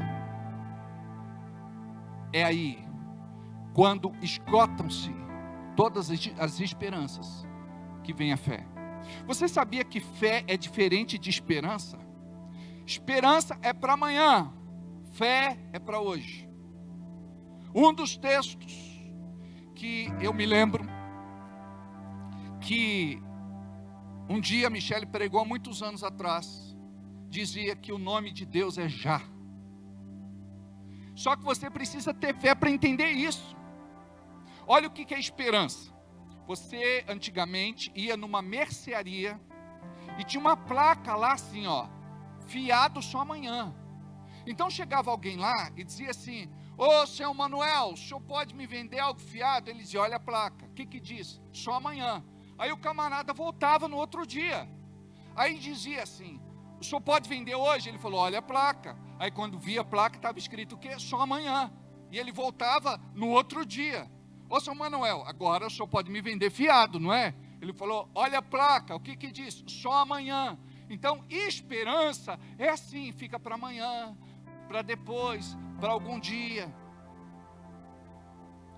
É aí quando esgotam-se todas as esperanças, que vem a fé. Você sabia que fé é diferente de esperança? Esperança é para amanhã, fé é para hoje. Um dos textos que eu me lembro, que um dia Michele pregou há muitos anos atrás, dizia que o nome de Deus é Já. Só que você precisa ter fé para entender isso. Olha o que é esperança. Você antigamente ia numa mercearia e tinha uma placa lá assim, ó, fiado só amanhã. Então chegava alguém lá e dizia assim: ô seu Manuel, o senhor pode me vender algo fiado? Ele dizia: olha a placa. O que diz? Só amanhã. Aí o camarada voltava no outro dia. Aí dizia assim: o senhor pode vender hoje? Ele falou: olha a placa. Aí quando via a placa estava escrito o quê? Só amanhã. E ele voltava no outro dia. Ô seu Manuel, agora o senhor pode me vender fiado, não é? Ele falou: olha a placa. O que diz? Só amanhã. Então esperança é assim, fica para amanhã, para depois, para algum dia.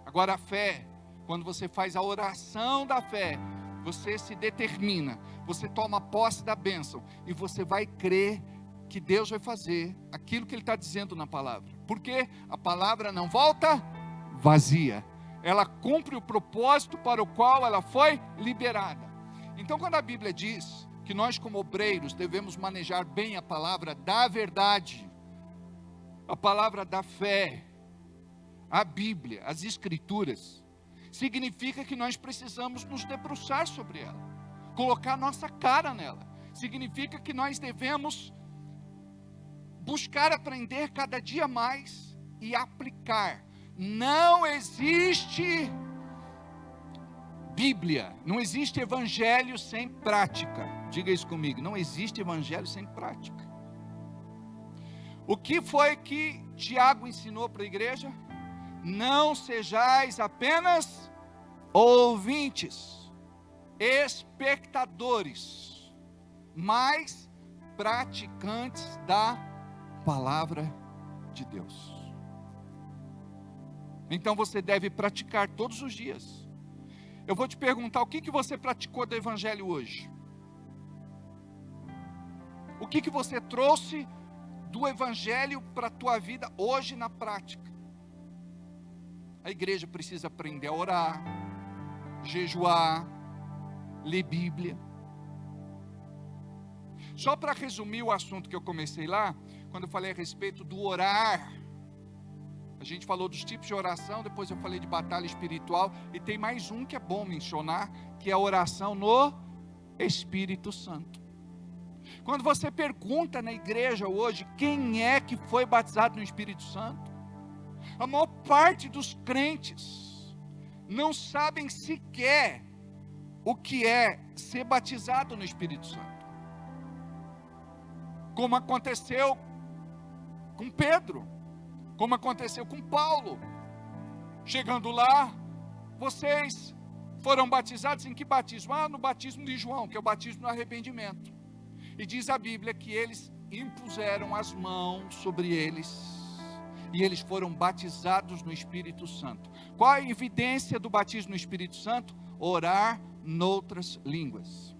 Agora a fé, quando você faz a oração da fé, você se determina, você toma posse da bênção e você vai crer que Deus vai fazer aquilo que Ele está dizendo na palavra. Porque a palavra não volta vazia, ela cumpre o propósito para o qual ela foi liberada. Então, quando a Bíblia diz que nós, como obreiros, devemos manejar bem a palavra da verdade, a palavra da fé, a Bíblia, as Escrituras, significa que nós precisamos nos debruçar sobre ela, colocar nossa cara nela. Significa que nós devemos buscar aprender cada dia mais e aplicar. Não existe Bíblia, não existe evangelho sem prática. Diga isso comigo, não existe evangelho sem prática. O que foi que Tiago ensinou para a igreja? Não sejais apenas ouvintes, espectadores, mas praticantes da palavra de Deus. Então você deve praticar todos os dias. Eu vou te perguntar, o que você praticou do evangelho hoje? O que você trouxe do evangelho para a tua vida hoje na prática? A igreja precisa aprender a orar, jejuar, ler Bíblia. Só para resumir o assunto que eu comecei lá, quando eu falei a respeito do orar, a gente falou dos tipos de oração, depois eu falei de batalha espiritual, e tem mais um que é bom mencionar, que é a oração no Espírito Santo. Quando você pergunta na igreja hoje, quem é que foi batizado no Espírito Santo? A maior parte dos crentes não sabem sequer o que é ser batizado no Espírito Santo. Como aconteceu com Pedro, como aconteceu com Paulo. Chegando lá, vocês foram batizados em que batismo? No batismo de João, que é o batismo do arrependimento. E diz a Bíblia que eles impuseram as mãos sobre eles e eles foram batizados no Espírito Santo. Qual a evidência do batismo no Espírito Santo? Orar noutras línguas.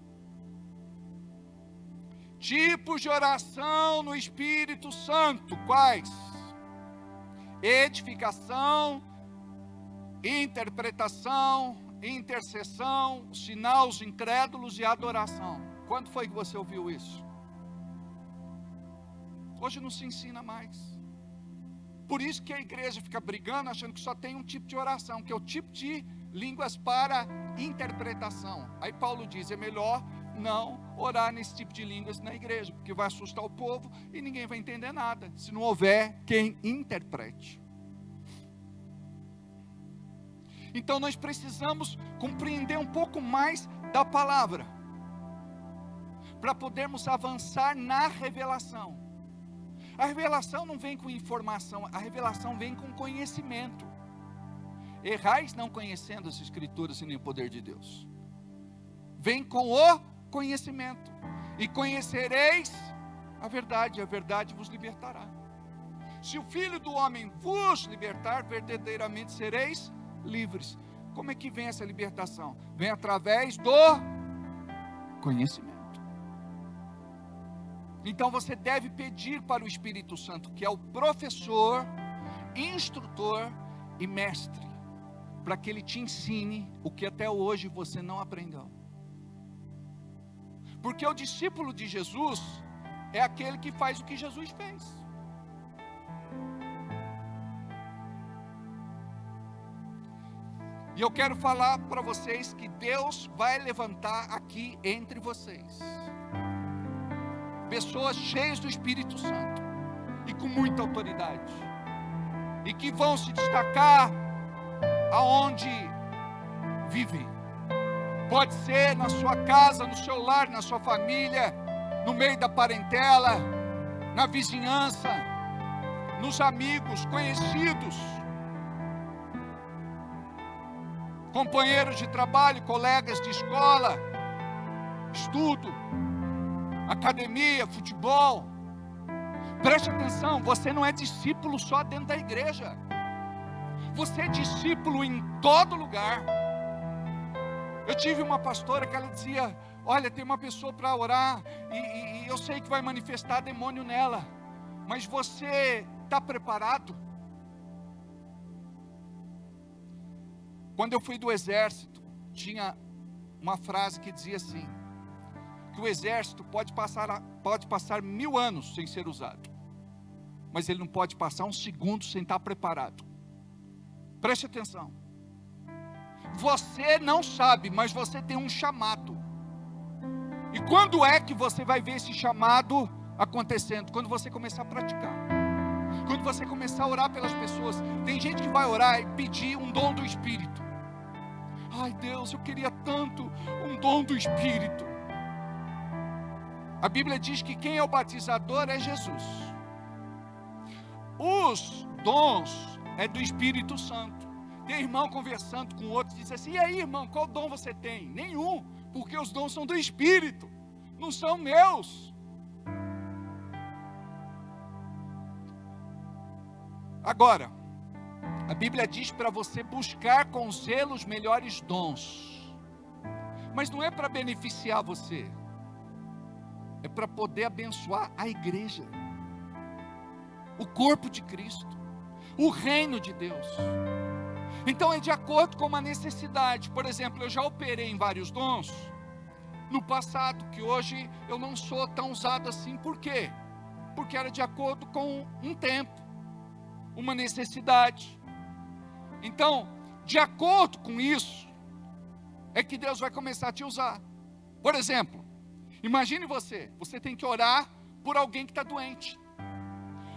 Tipos de oração no Espírito Santo, quais? Edificação, interpretação, intercessão, sinal aos incrédulos e adoração. Quando foi que você ouviu isso? Hoje não se ensina mais. Por isso que a igreja fica brigando, achando que só tem um tipo de oração, que é o tipo de línguas para interpretação. Aí Paulo diz, é melhor não orar nesse tipo de línguas na igreja, porque vai assustar o povo e ninguém vai entender nada, se não houver quem interprete. Então nós precisamos compreender um pouco mais da palavra, para podermos avançar na revelação. A revelação não vem com informação, a revelação vem com conhecimento. Errais não conhecendo as Escrituras e nem o poder de Deus. Vem com o conhecimento. E conhecereis a verdade vos libertará. Se o Filho do Homem vos libertar, verdadeiramente sereis livres. Como é que vem essa libertação? Vem através do conhecimento. Então você deve pedir para o Espírito Santo, que é o professor, instrutor e mestre, para que ele te ensine o que até hoje você não aprendeu. Porque o discípulo de Jesus é aquele que faz o que Jesus fez. E eu quero falar para vocês que Deus vai levantar aqui entre vocês pessoas cheias do Espírito Santo e com muita autoridade, e que vão se destacar aonde vivem. Pode ser na sua casa, no seu lar, na sua família, no meio da parentela, na vizinhança, nos amigos, conhecidos, companheiros de trabalho, colegas de escola, estudo, academia, futebol. Preste atenção, você não é discípulo só dentro da igreja. Você é discípulo em todo lugar. Eu tive uma pastora que ela dizia: olha, tem uma pessoa para orar e eu sei que vai manifestar demônio nela, mas você está preparado? Quando eu fui do exército, tinha uma frase que dizia assim: que o exército pode passar 1000 anos sem ser usado, mas ele não pode passar um segundo sem estar preparado. Preste atenção. Você não sabe, mas você tem um chamado. E quando é que você vai ver esse chamado acontecendo? Quando você começar a praticar. Quando você começar a orar pelas pessoas. Tem gente que vai orar e pedir um dom do Espírito. Ai Deus, eu queria tanto um dom do Espírito. A Bíblia diz que quem é o batizador é Jesus. Os dons é do Espírito Santo. Tem irmão conversando com outro e diz assim: e aí, irmão, qual dom você tem? Nenhum, porque os dons são do Espírito, não são meus. Agora, a Bíblia diz para você buscar com zelo os melhores dons, mas não é para beneficiar você, é para poder abençoar a igreja, o corpo de Cristo, o reino de Deus. Então é de acordo com uma necessidade. Por exemplo, eu já operei em vários dons no passado, que hoje eu não sou tão usado assim. Por quê? Porque era de acordo com um tempo, uma necessidade. Então, de acordo com isso, é que Deus vai começar a te usar. Por exemplo, imagine você tem que orar por alguém que está doente.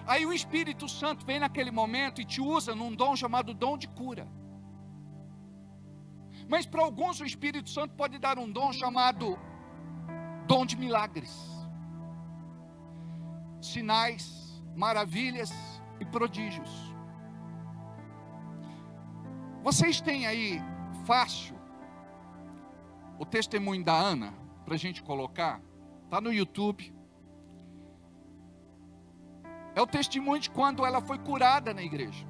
Aí o Espírito Santo vem naquele momento e te usa num dom chamado dom de cura. Mas para alguns o Espírito Santo pode dar um dom chamado dom de milagres, sinais, maravilhas e prodígios. Vocês têm aí fácil o testemunho da Ana para a gente colocar? Está no YouTube. É o testemunho de quando ela foi curada na igreja.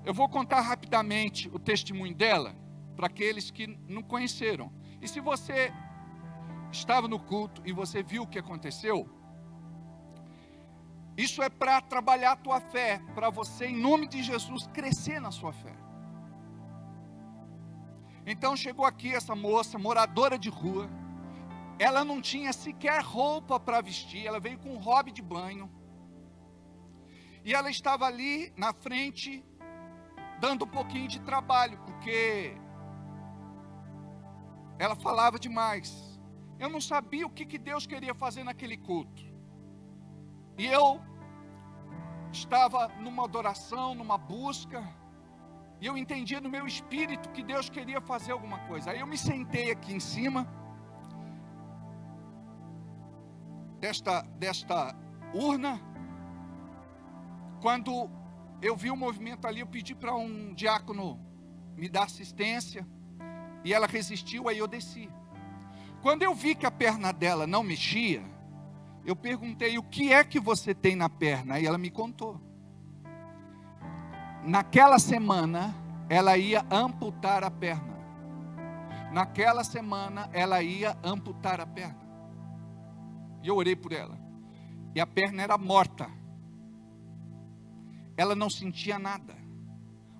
Eu vou contar rapidamente o testemunho dela para aqueles que não conheceram. E se você estava no culto e você viu o que aconteceu, isso é para trabalhar a tua fé, para você, em nome de Jesus, crescer na sua fé. Então chegou aqui essa moça, moradora de rua. Ela não tinha sequer roupa para vestir, ela veio com um hobby de banho. E ela estava ali na frente, dando um pouquinho de trabalho, porque ela falava demais. Eu não sabia o que Deus queria fazer naquele culto. E eu estava numa adoração, numa busca, e eu entendia no meu espírito que Deus queria fazer alguma coisa. Aí eu me sentei aqui em cima desta urna. Quando eu vi o movimento ali, eu pedi para um diácono me dar assistência, e ela resistiu, aí eu desci. Quando eu vi que a perna dela não mexia, eu perguntei: o que é que você tem na perna? Aí ela me contou. Naquela semana, ela ia amputar a perna. Naquela semana, ela ia amputar a perna. E eu orei por ela. E a perna era morta. Ela não sentia nada.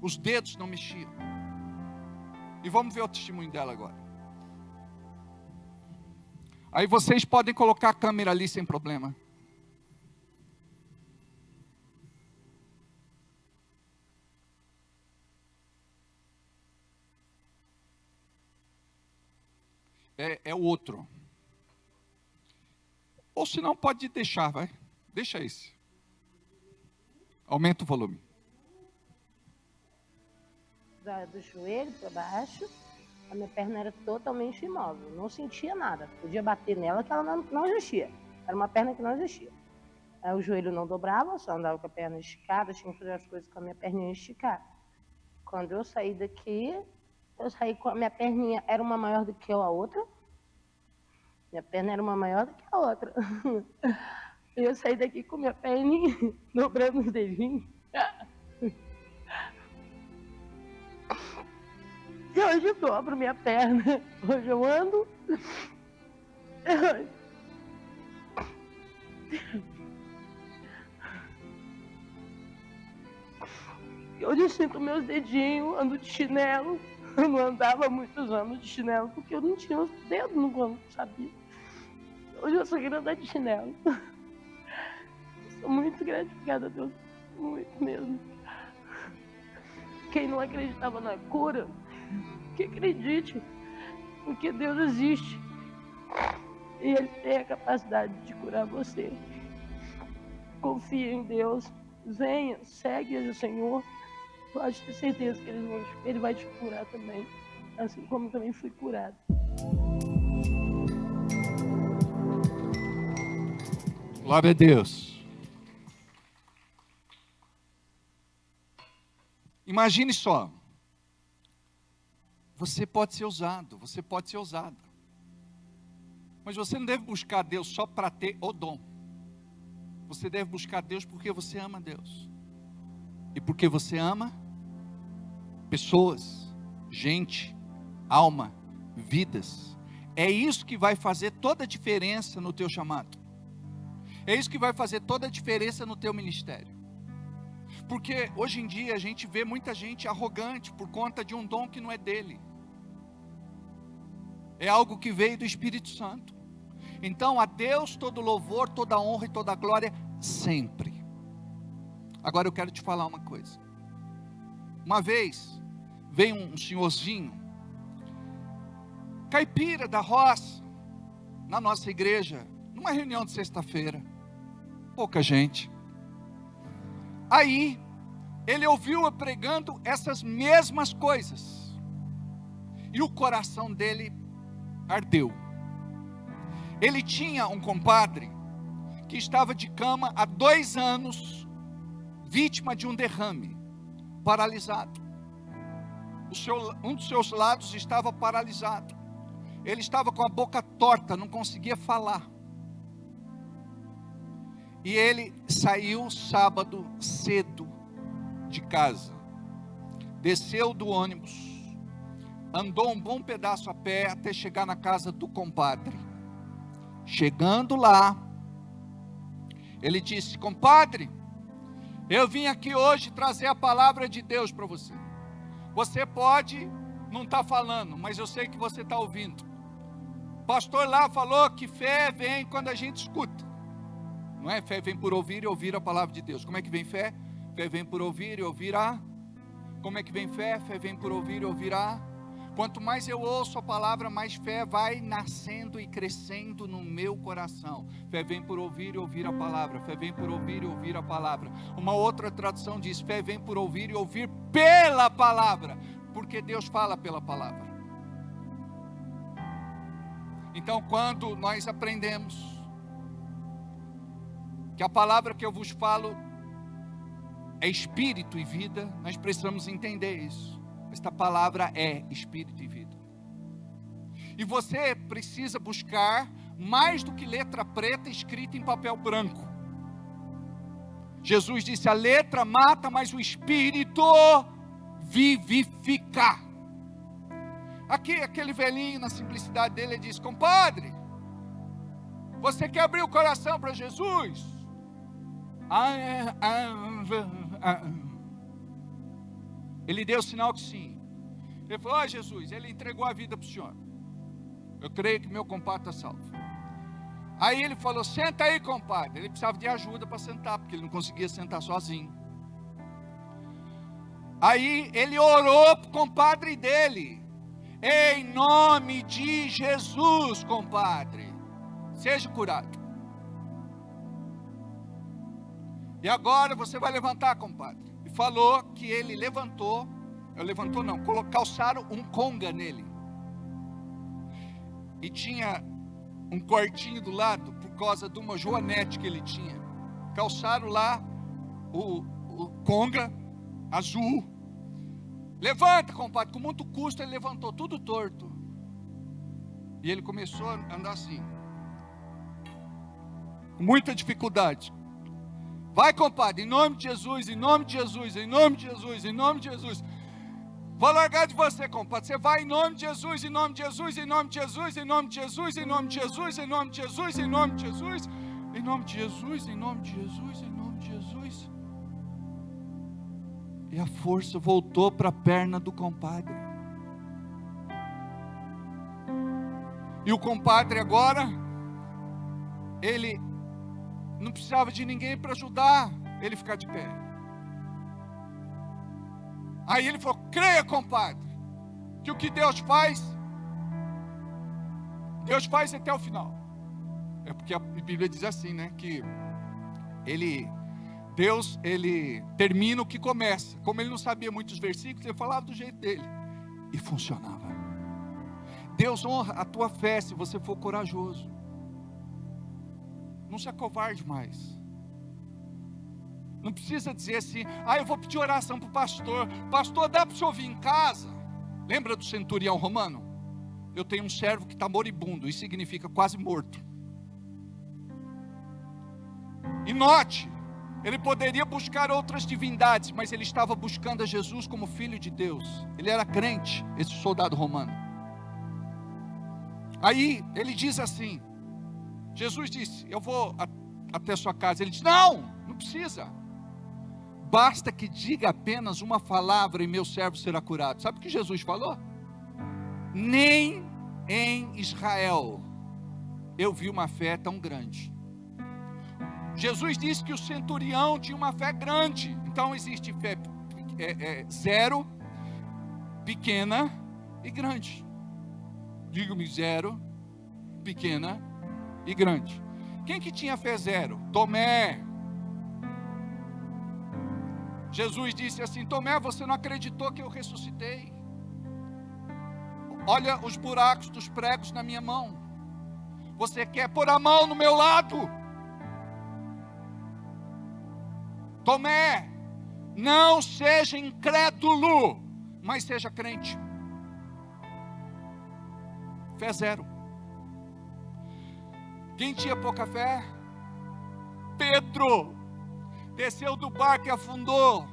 Os dedos não mexiam. E vamos ver o testemunho dela agora. Aí vocês podem colocar a câmera ali sem problema. É o outro. Ou se não, pode deixar, vai. Deixa esse. Aumenta o volume. Do joelho para baixo, a minha perna era totalmente imóvel, não sentia nada. Podia bater nela que ela não existia. Era uma perna que não existia. Aí o joelho não dobrava, só andava com a perna esticada, tinha que fazer as coisas com a minha perninha esticada. Quando eu saí daqui, eu saí com a minha perninha, era uma maior do que a outra. Minha perna era uma maior do que a outra. Eu saí daqui com minha perninha dobrando os dedinhos. E hoje eu dobro minha perna. Hoje eu ando. Hoje eu sinto meus dedinhos, ando de chinelo. Eu não andava há muitos anos de chinelo porque eu não tinha os dedos no quando sabia. Hoje eu só quero andar de chinelo. Sou muito gratificada a Deus, muito mesmo. Quem não acreditava na cura, que acredite, porque Deus existe e Ele tem a capacidade de curar você. Confie em Deus, venha, segue o Senhor. Pode ter certeza que Ele vai te curar também, assim como também fui curado. Glória a Deus. Imagine só. Você pode ser usado, você pode ser usada. Mas você não deve buscar Deus só para ter o dom. Você deve buscar Deus porque você ama Deus. E porque você ama pessoas, gente, alma, vidas. É isso que vai fazer toda a diferença no teu chamado. É isso que vai fazer toda a diferença no teu ministério. Porque hoje em dia a gente vê muita gente arrogante por conta de um dom que não é dele. É algo que veio do Espírito Santo. Então a Deus todo louvor, toda honra e toda glória sempre. Agora eu quero te falar uma coisa. Uma vez veio um senhorzinho, caipira da roça, na nossa igreja, numa reunião de sexta-feira. Pouca gente. Aí, ele ouviu eu pregando essas mesmas coisas. E o coração dele ardeu. Ele tinha um compadre que estava de cama há 2 anos, vítima de um derrame, paralisado. Um dos seus lados estava paralisado. Ele estava com a boca torta, não conseguia falar. E ele saiu sábado cedo de casa, desceu do ônibus, andou um bom pedaço a pé até chegar na casa do compadre. Chegando lá, ele disse: compadre, eu vim aqui hoje trazer a palavra de Deus para você. Você pode não estar falando, mas eu sei que você está ouvindo. O pastor lá falou que fé vem quando a gente escuta. Não é? Fé vem por ouvir e ouvir a palavra de Deus. Como é que vem fé? Fé vem por ouvir e ouvir a... Como é que vem fé? Fé vem por ouvir e ouvir a... Quanto mais eu ouço a palavra, mais fé vai nascendo e crescendo no meu coração. Fé vem por ouvir e ouvir a palavra. Fé vem por ouvir e ouvir a palavra. Uma outra tradução diz: fé vem por ouvir e ouvir pela palavra. Porque Deus fala pela palavra. Então, quando nós aprendemos que a palavra que eu vos falo é espírito e vida, nós precisamos entender isso. Esta palavra é espírito e vida. E você precisa buscar mais do que letra preta escrita em papel branco. Jesus disse: a letra mata, mas o espírito vivifica. Aqui, aquele velhinho, na simplicidade dele, ele disse: compadre, você quer abrir o coração para Jesus? Ele deu sinal que sim. Ele falou: ó Jesus, ele entregou a vida para o senhor. Eu creio que meu compadre está salvo. Aí ele falou: senta aí, compadre. Ele precisava de ajuda para sentar, porque ele não conseguia sentar sozinho. Aí ele orou para o compadre dele: em nome de Jesus, compadre, seja curado. E agora você vai levantar, compadre. E falou que ele levantou, calçaram um conga nele. E tinha um quartinho do lado, por causa de uma joanete que ele tinha. Calçaram lá o conga azul. Levanta, compadre. Com muito custo ele levantou, tudo torto. E ele começou a andar assim. muita dificuldade. Vai, compadre, em nome de Jesus, em nome de Jesus, em nome de Jesus, em nome de Jesus. Vou largar de você, compadre. Você vai em nome de Jesus, em nome de Jesus, em nome de Jesus, em nome de Jesus, em nome de Jesus, em nome de Jesus, em nome de Jesus, em nome de Jesus, em nome de Jesus, em nome de Jesus. E a força voltou para a perna do compadre. E o compadre agora, ele não precisava de ninguém para ajudar ele ficar de pé. Aí ele falou: creia, compadre, que o que Deus faz até o final. É porque a Bíblia diz assim, né? Que Deus, ele termina o que começa. Como ele não sabia muitos versículos, ele falava do jeito dele. E funcionava. Deus honra a tua fé se você for corajoso. Não se acovarde mais. Não precisa dizer assim: eu vou pedir oração para o pastor. Pastor, dá para você ouvir em casa? Lembra do centurião romano? Eu tenho um servo que está moribundo. Isso significa quase morto. E note, ele poderia buscar outras divindades, mas ele estava buscando a Jesus como Filho de Deus. Ele era crente, esse soldado romano. Aí ele diz assim, Jesus disse: eu vou até sua casa. Ele diz: não precisa. Basta que diga apenas uma palavra e meu servo será curado. Sabe o que Jesus falou? Nem em Israel eu vi uma fé tão grande. Jesus disse que o centurião tinha uma fé grande. Então existe fé zero, pequena e grande. Diga-me: zero, pequena e grande. Quem que tinha fé zero? Tomé. Jesus disse assim: Tomé, você não acreditou que eu ressuscitei? Olha os buracos dos pregos na minha mão. Você quer pôr a mão no meu lado? Tomé, não seja incrédulo, mas seja crente. Fé zero. Quem tinha pouca fé? Pedro. Desceu do barco e afundou.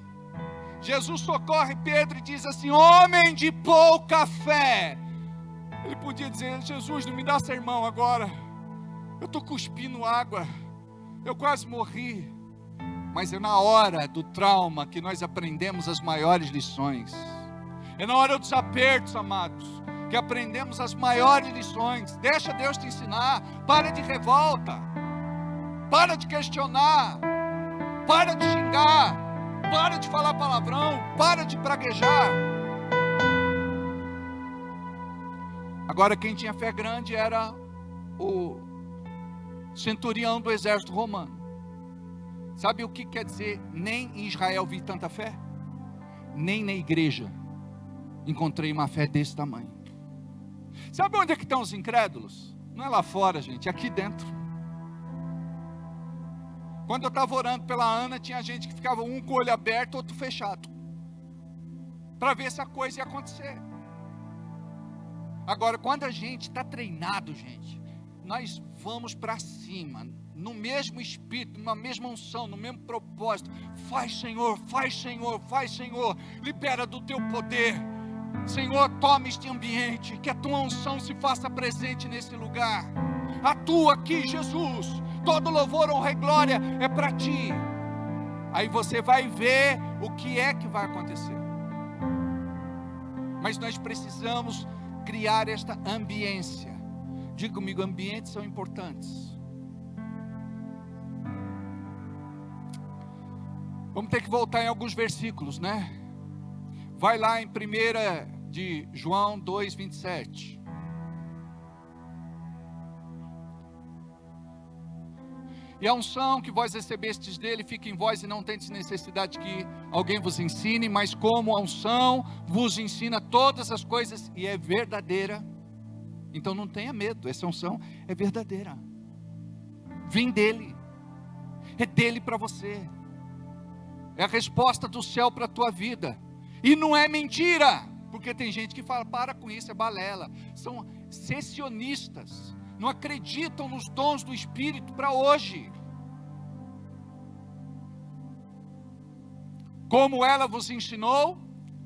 Jesus socorre Pedro e diz assim: homem de pouca fé. Ele podia dizer: Jesus, não me dá sermão agora, eu estou cuspindo água, eu quase morri. Mas é na hora do trauma que nós aprendemos as maiores lições. É na hora dos apertos, amados, que aprendemos as maiores lições. Deixa Deus te ensinar. Para de revolta, para de questionar, para de xingar, para de falar palavrão, para de praguejar. Agora, quem tinha fé grande era o centurião do exército romano. Sabe o que quer dizer nem em Israel vi tanta fé? Nem na igreja encontrei uma fé desse tamanho. Sabe onde é que estão os incrédulos? Não é lá fora, gente, é aqui dentro. Quando eu estava orando pela Ana, tinha gente que ficava um com o olho aberto, outro fechado, para ver se a coisa ia acontecer. Agora, quando a gente está treinado, gente, nós vamos para cima, no mesmo espírito, na mesma unção, no mesmo propósito. Faz, Senhor, faz, Senhor, faz, Senhor. Libera do teu poder. Senhor, toma este ambiente, que a tua unção se faça presente nesse lugar. Atua aqui, Jesus. Todo louvor, honra e glória é para ti. Aí você vai ver o que é que vai acontecer. Mas nós precisamos criar esta ambiência. Diga comigo: ambientes são importantes. Vamos ter que voltar em alguns versículos, né? Vai lá em 1 de João 2:27. E a unção que vós recebestes dele fica em vós, e não tendes necessidade que alguém vos ensine, mas como a unção vos ensina todas as coisas e é verdadeira, então não tenha medo, essa unção é verdadeira. Vem dele, é dele para você. É a resposta do céu para a tua vida. E não é mentira. Porque tem gente que fala: para com isso, é balela. São secessionistas. não acreditam nos dons do Espírito para hoje. Como ela vos ensinou,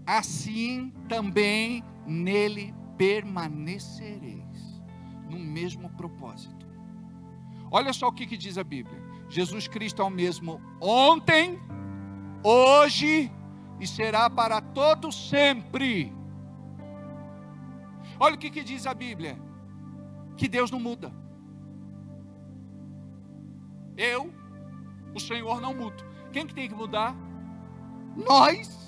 assim também nele permanecereis, no mesmo propósito. Olha só o que diz a Bíblia: Jesus Cristo é o mesmo ontem, hoje e será para todo sempre. Olha o que diz a Bíblia: que Deus não muda. O Senhor não muda. Quem que tem que mudar? Nós.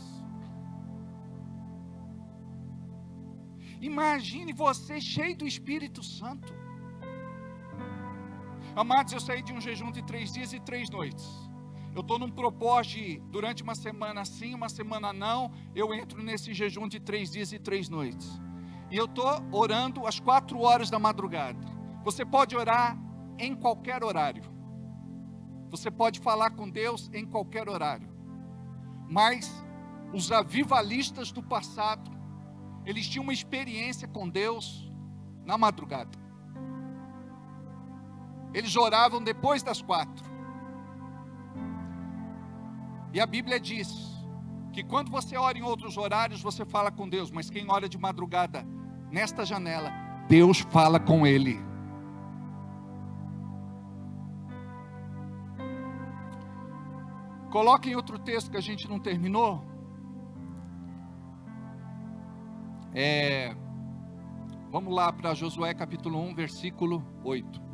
Imagine você cheio do Espírito Santo. Amados, eu saí de um jejum de 3 dias e 3 noites. Eu estou num propósito de, durante uma semana sim, uma semana não, eu entro nesse jejum de 3 dias e 3 noites. E eu estou orando às 4 horas da madrugada. Você pode orar em qualquer horário. Você pode falar com Deus em qualquer horário. Mas os avivalistas do passado, eles tinham uma experiência com Deus na madrugada. Eles oravam depois das 4. E a Bíblia diz que quando você ora em outros horários, você fala com Deus. Mas quem ora de madrugada, nesta janela, Deus fala com ele. Coloquem outro texto que a gente não terminou. Vamos lá para Josué capítulo 1, versículo 8.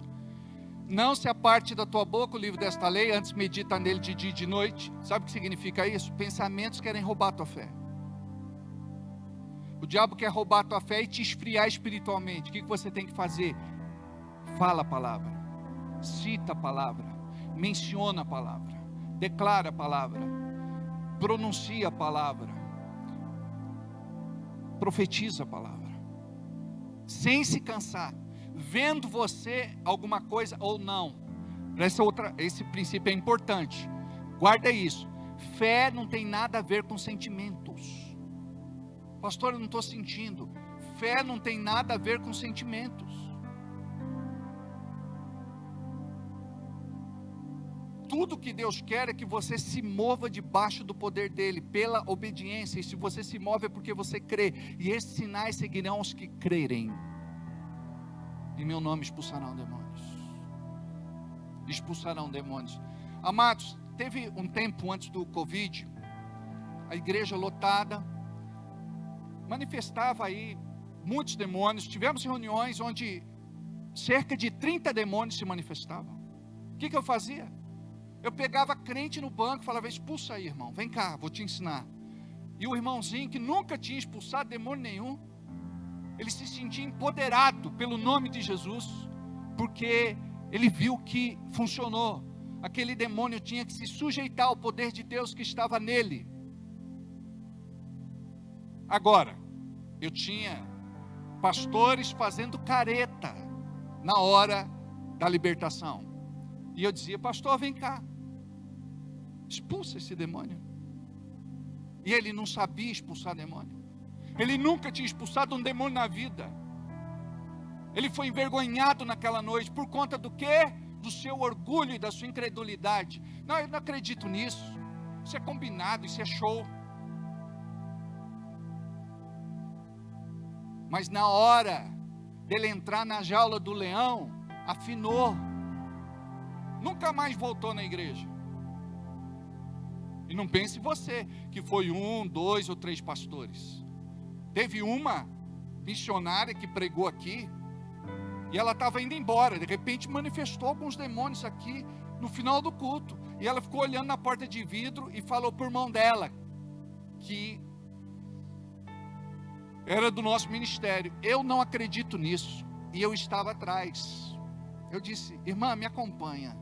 Não se aparte da tua boca o livro desta lei, antes medita nele de dia e de noite. Sabe o que significa isso? Pensamentos querem roubar a tua fé. O diabo quer roubar a tua fé e te esfriar espiritualmente. O que você tem que fazer? Fala a palavra, cita a palavra, menciona a palavra, declara a palavra, pronuncia a palavra, profetiza a palavra, sem se cansar, vendo você alguma coisa ou não. Esse princípio é importante, guarda isso. Fé não tem nada a ver com sentimentos. Pastor, eu não estou sentindo. Fé não tem nada a ver com sentimentos. Tudo que Deus quer é que você se mova debaixo do poder dele, pela obediência. E se você se move é porque você crê. E esses sinais seguirão os que crerem. Em meu nome expulsarão demônios. Expulsarão demônios. Amados, teve um tempo antes do Covid, a igreja lotada, manifestava aí muitos demônios. Tivemos reuniões onde cerca de 30 demônios se manifestavam. O que eu fazia? Eu pegava crente no banco e falava: expulsa aí, irmão, vem cá, vou te ensinar. E o irmãozinho que nunca tinha expulsado demônio nenhum, ele se sentia empoderado pelo nome de Jesus, porque ele viu que funcionou. Aquele demônio tinha que se sujeitar ao poder de Deus que estava nele. Agora, eu tinha pastores fazendo careta na hora da libertação. E eu dizia: pastor, vem cá, expulsa esse demônio. E ele não sabia expulsar demônio. Ele nunca tinha expulsado um demônio na vida. Ele foi envergonhado naquela noite. Por conta do quê? Do seu orgulho e da sua incredulidade. Não, eu não acredito nisso. Isso é combinado, isso é show. Mas na hora dele entrar na jaula do leão, afinou. Nunca mais voltou na igreja. E não pense você que foi 1, 2 ou 3 pastores. Teve uma missionária que pregou aqui, e ela estava indo embora. De repente manifestou alguns demônios aqui no final do culto. E ela ficou olhando na porta de vidro e falou para o irmão dela, que era do nosso ministério: eu não acredito nisso. E eu estava atrás. Eu disse: irmã, me acompanha.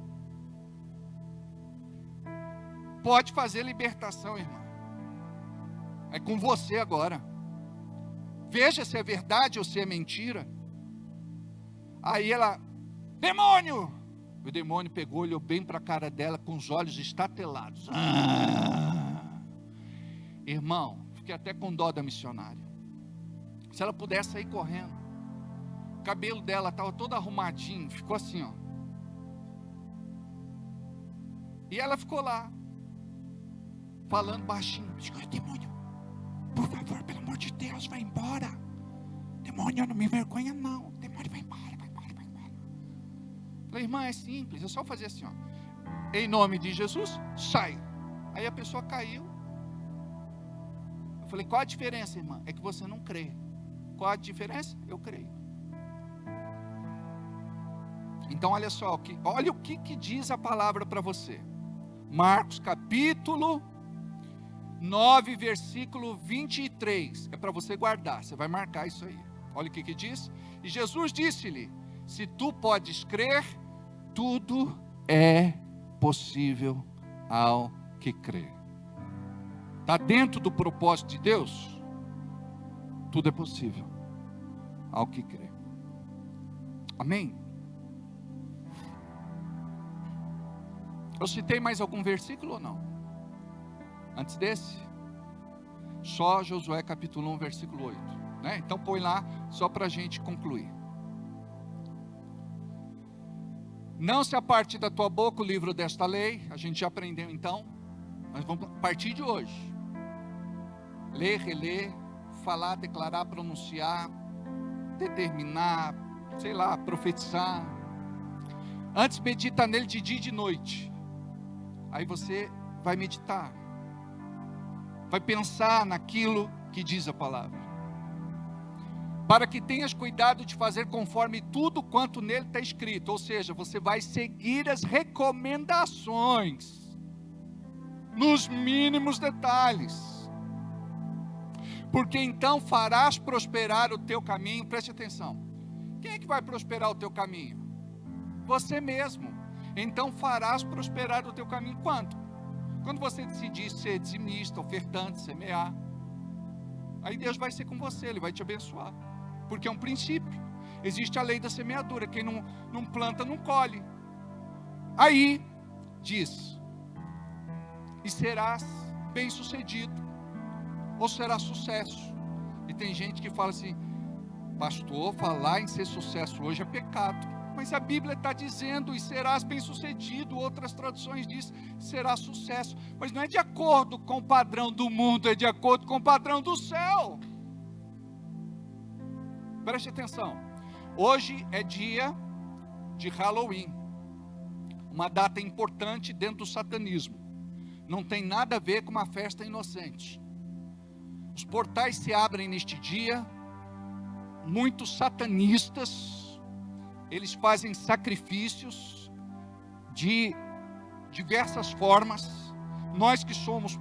Pode fazer libertação, irmã. É com você agora. Veja se é verdade ou se é mentira. Aí ela: demônio! O demônio pegou, olhou bem para a cara dela com os olhos estatelados. Irmão, fiquei até com dó da missionária. Se ela pudesse sair correndo. O cabelo dela estava todo arrumadinho, ficou assim, ó. E ela ficou lá, falando baixinho. Demônio, por favor, pelo amor de Deus, vai embora. Demônio, não me envergonha não. Demônio, vai embora, vai embora, vai embora. Falei, irmã, é simples, é só fazer assim, ó. Em nome de Jesus, sai. Aí a pessoa caiu. Eu falei, qual a diferença, irmã? É que você não crê. Qual a diferença? Eu creio. Então olha só, olha o que diz a palavra para você. Marcos capítulo 9, versículo 23. É para você guardar, você vai marcar isso aí. Olha o que diz. E Jesus disse-lhe, se tu podes crer, tudo é possível ao que crê. Está dentro do propósito de Deus? Tudo é possível ao que crê. Amém? Eu citei mais algum versículo ou não? Antes desse? Só Josué capítulo 1, versículo 8. Né? Então põe lá, só para a gente concluir. Não se aparte da tua boca o livro desta lei. A gente já aprendeu então. Mas vamos a partir de hoje. Ler, reler, falar, declarar, pronunciar, determinar, sei lá, profetizar. Antes medita nele de dia e de noite. Aí você vai meditar. Vai pensar naquilo que diz a palavra. Para que tenhas cuidado de fazer conforme tudo quanto nele está escrito. Ou seja, você vai seguir as recomendações. Nos mínimos detalhes. Porque então farás prosperar o teu caminho. Preste atenção. Quem é que vai prosperar o teu caminho? Você mesmo. Então farás prosperar o teu caminho. Quanto? Quando você decidir ser dizimista, ofertante, semear, aí Deus vai ser com você, Ele vai te abençoar, porque é um princípio. Existe a lei da semeadura, quem não planta, não colhe. Aí, diz, e serás bem sucedido, ou será sucesso. E tem gente que fala assim, pastor, falar em ser sucesso hoje é pecado. Mas a Bíblia está dizendo, e serás bem sucedido. Outras traduções diz, será sucesso. Mas não é de acordo com o padrão do mundo, é de acordo com o padrão do céu. Preste atenção. Hoje é dia de Halloween. Uma data importante dentro do satanismo. Não tem nada a ver com uma festa inocente. Os portais se abrem neste dia. Muitos satanistas, eles fazem sacrifícios de diversas formas. Nós que somos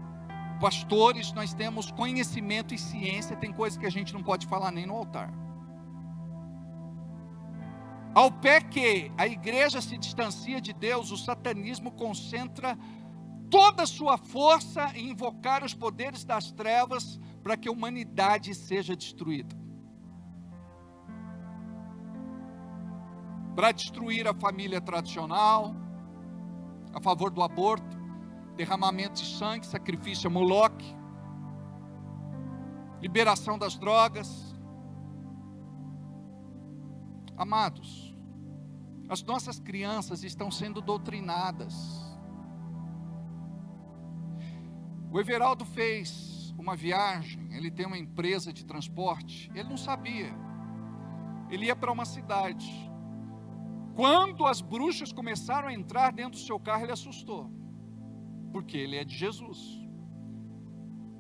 pastores, nós temos conhecimento e ciência. Tem coisas que a gente não pode falar nem no altar. Ao pé que a igreja se distancia de Deus, o satanismo concentra toda a sua força em invocar os poderes das trevas para que a humanidade seja destruída. Para destruir a família tradicional, a favor do aborto, derramamento de sangue, sacrifício a Moloque, liberação das drogas. Amados, as nossas crianças estão sendo doutrinadas. O Everaldo fez uma viagem, ele tem uma empresa de transporte, ele não sabia, ele ia para uma cidade. Quando as bruxas começaram a entrar dentro do seu carro, ele assustou, porque ele é de Jesus.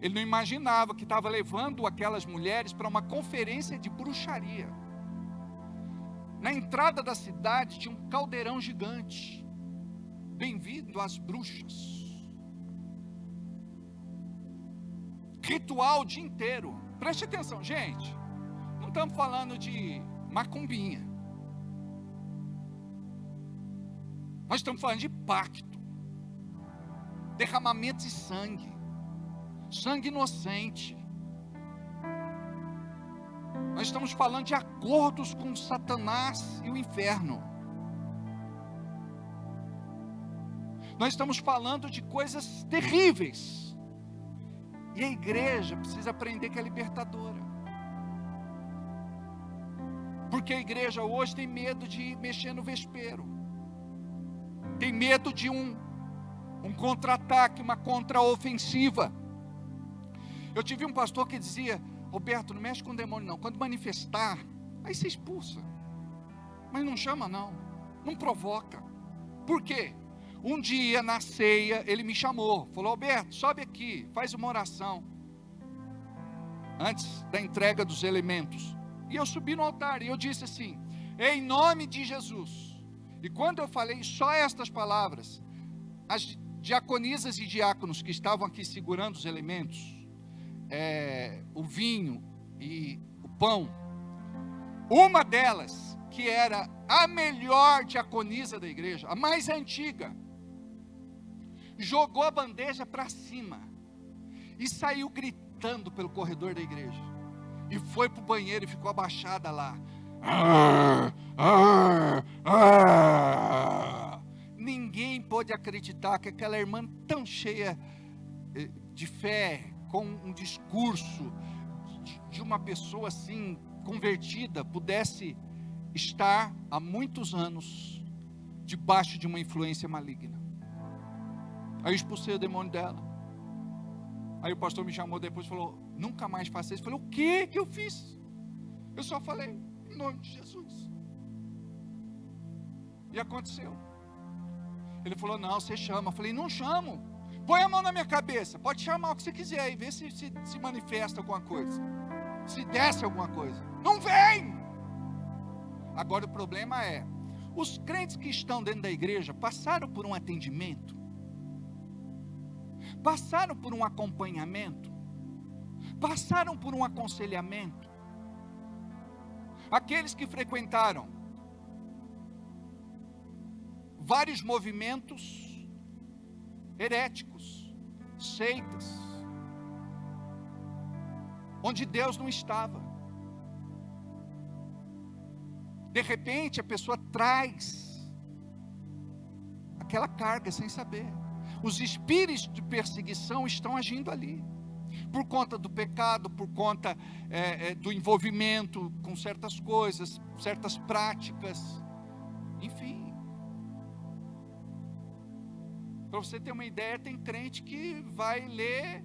Ele não imaginava que estava levando aquelas mulheres para uma conferência de bruxaria. Na entrada da cidade tinha um caldeirão gigante. Bem-vindo às bruxas. Ritual o dia inteiro. Preste atenção, gente. Não estamos falando de macumbinha. Nós estamos falando de pacto. Derramamento de sangue. Sangue inocente. Nós estamos falando de acordos com Satanás e o inferno. Nós estamos falando de coisas terríveis. E a igreja precisa aprender que é libertadora. Porque a igreja hoje tem medo de mexer no vespeiro. Tem medo de um contra-ataque, uma contra-ofensiva. Eu tive um pastor que dizia: Roberto, não mexe com o demônio não. Quando manifestar, aí você expulsa. Mas não chama não. Não provoca. Por quê? Um dia na ceia ele me chamou. Falou: Roberto, sobe aqui, faz uma oração. Antes da entrega dos elementos. E eu subi no altar e eu disse assim: em nome de Jesus. E quando eu falei só estas palavras, as diaconisas e diáconos que estavam aqui segurando os elementos, o vinho e o pão, uma delas, que era a melhor diaconisa da igreja, a mais antiga, jogou a bandeja para cima e saiu gritando pelo corredor da igreja, e foi para o banheiro e ficou abaixada lá. Ninguém pôde acreditar que aquela irmã tão cheia de fé, com um discurso de uma pessoa assim convertida, pudesse estar há muitos anos debaixo de uma influência maligna. Aí eu expulsei o demônio dela. Aí o pastor me chamou depois e falou: nunca mais faça isso. Eu falei: o que eu fiz? Eu só falei em nome de Jesus. E aconteceu. Ele falou: não, você chama. Eu falei: não chamo. Põe a mão na minha cabeça. Pode chamar o que você quiser e vê se manifesta alguma coisa. Se desce alguma coisa. Não vem! Agora o problema é, os crentes que estão dentro da igreja passaram por um atendimento, passaram por um acompanhamento, passaram por um aconselhamento. Aqueles que frequentaram vários movimentos heréticos, seitas, onde Deus não estava. De repente a pessoa traz aquela carga sem saber. Os espíritos de perseguição estão agindo ali, por conta do pecado, por conta do envolvimento com certas coisas, certas práticas, enfim. Para você ter uma ideia, tem crente que vai ler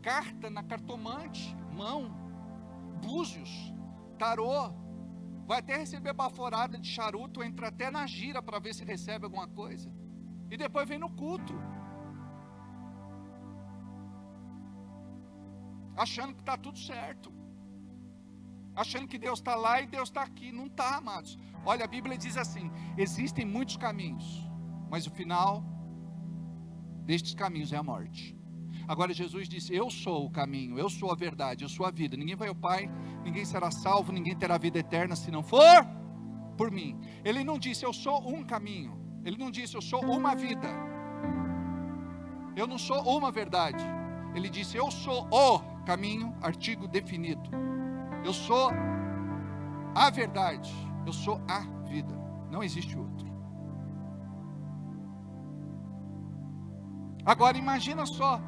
carta na cartomante, mão, búzios, tarô, vai até receber baforada de charuto, entra até na gira para ver se recebe alguma coisa, e depois vem no culto, achando que está tudo certo, achando que Deus está lá e Deus está aqui. Não está, amados. Olha, a Bíblia diz assim: existem muitos caminhos, mas o final destes caminhos é a morte. Agora Jesus disse: eu sou o caminho, eu sou a verdade, eu sou a vida. Ninguém vai ao Pai, ninguém será salvo, ninguém terá vida eterna se não for por mim. Ele não disse: eu sou um caminho. Ele não disse: eu sou uma vida. Eu não sou uma verdade. Ele disse: eu sou o caminho, artigo definido. Eu sou a verdade, eu sou a vida. Não existe outro. Agora imagina só,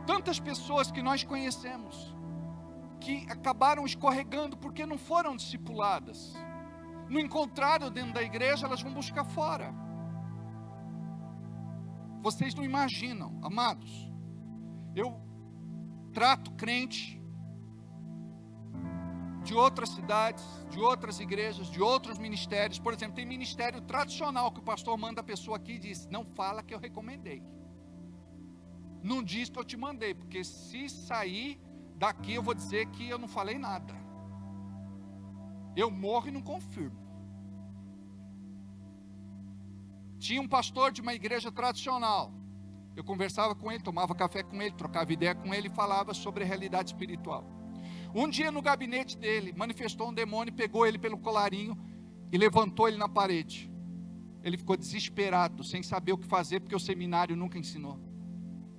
tantas pessoas que nós conhecemos, que acabaram escorregando porque não foram discipuladas, não encontraram dentro da igreja, elas vão buscar fora. Vocês não imaginam, amados, eu trato crente de outras cidades, de outras igrejas, de outros ministérios. Por exemplo, tem ministério tradicional que o pastor manda a pessoa aqui e diz: não fala que eu recomendei, não diz que eu te mandei, porque se sair daqui eu vou dizer que eu não falei nada. Eu morro e não confirmo. Tinha um pastor de uma igreja tradicional, eu conversava com ele, tomava café com ele, trocava ideia com ele e falava sobre a realidade espiritual. Um dia no gabinete dele, manifestou um demônio, pegou ele pelo colarinho e levantou ele na parede. Ele ficou desesperado, sem saber o que fazer, porque o seminário nunca ensinou.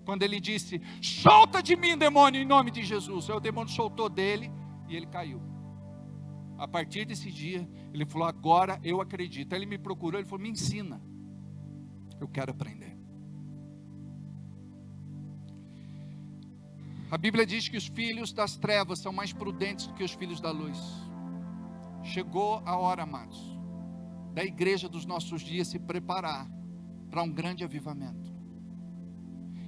Quando ele disse: solta de mim, demônio, em nome de Jesus. Aí o demônio soltou dele e ele caiu. A partir desse dia, ele falou: agora eu acredito. Aí ele me procurou, ele falou: me ensina, eu quero aprender. A Bíblia diz que os filhos das trevas são mais prudentes do que os filhos da luz. Chegou a hora, amados, da igreja dos nossos dias se preparar para um grande avivamento.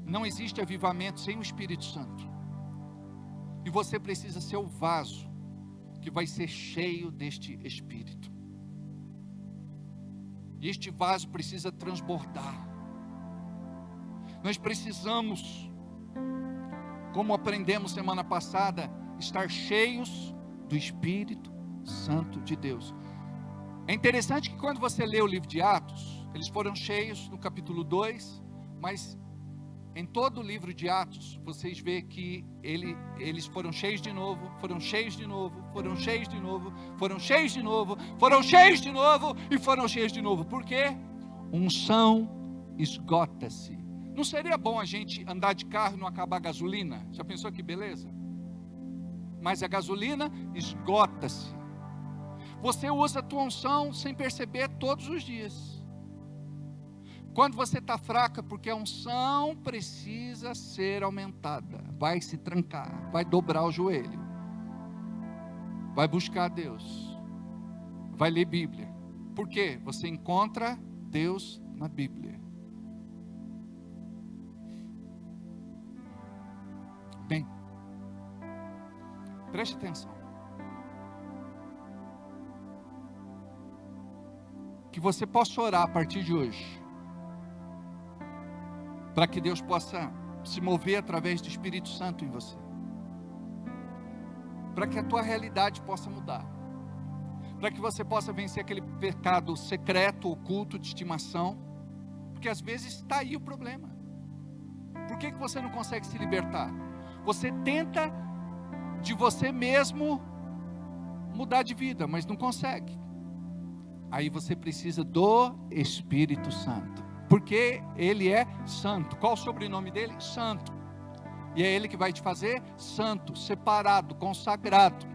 Não existe avivamento sem o Espírito Santo. E você precisa ser o vaso que vai ser cheio deste Espírito. E este vaso precisa transbordar. Nós precisamos, como aprendemos semana passada, estar cheios do Espírito Santo de Deus. É interessante que quando você lê o livro de Atos, eles foram cheios no capítulo 2, mas em todo o livro de Atos, vocês veem que eles foram cheios de novo, foram cheios de novo, foram cheios de novo, foram cheios de novo, foram cheios de novo e foram cheios de novo. Por quê? Unção esgota-se. Não seria bom a gente andar de carro e não acabar a gasolina? Já pensou que beleza? Mas a gasolina esgota-se. Você usa a tua unção sem perceber todos os dias. Quando você está fraca, porque a unção precisa ser aumentada, vai se trancar, vai dobrar o joelho, vai buscar Deus, vai ler Bíblia. Por quê? Você encontra Deus na Bíblia. Bem, preste atenção. Que você possa orar a partir de hoje, para que Deus possa se mover através do Espírito Santo em você, para que a tua realidade possa mudar, para que você possa vencer aquele pecado secreto, oculto, de estimação, porque às vezes está aí o problema. Por que você não consegue se libertar? Você tenta de você mesmo mudar de vida, mas não consegue. Aí você precisa do Espírito Santo, porque Ele é santo. Qual o sobrenome dele? Santo. E é Ele que vai te fazer santo, separado, consagrado.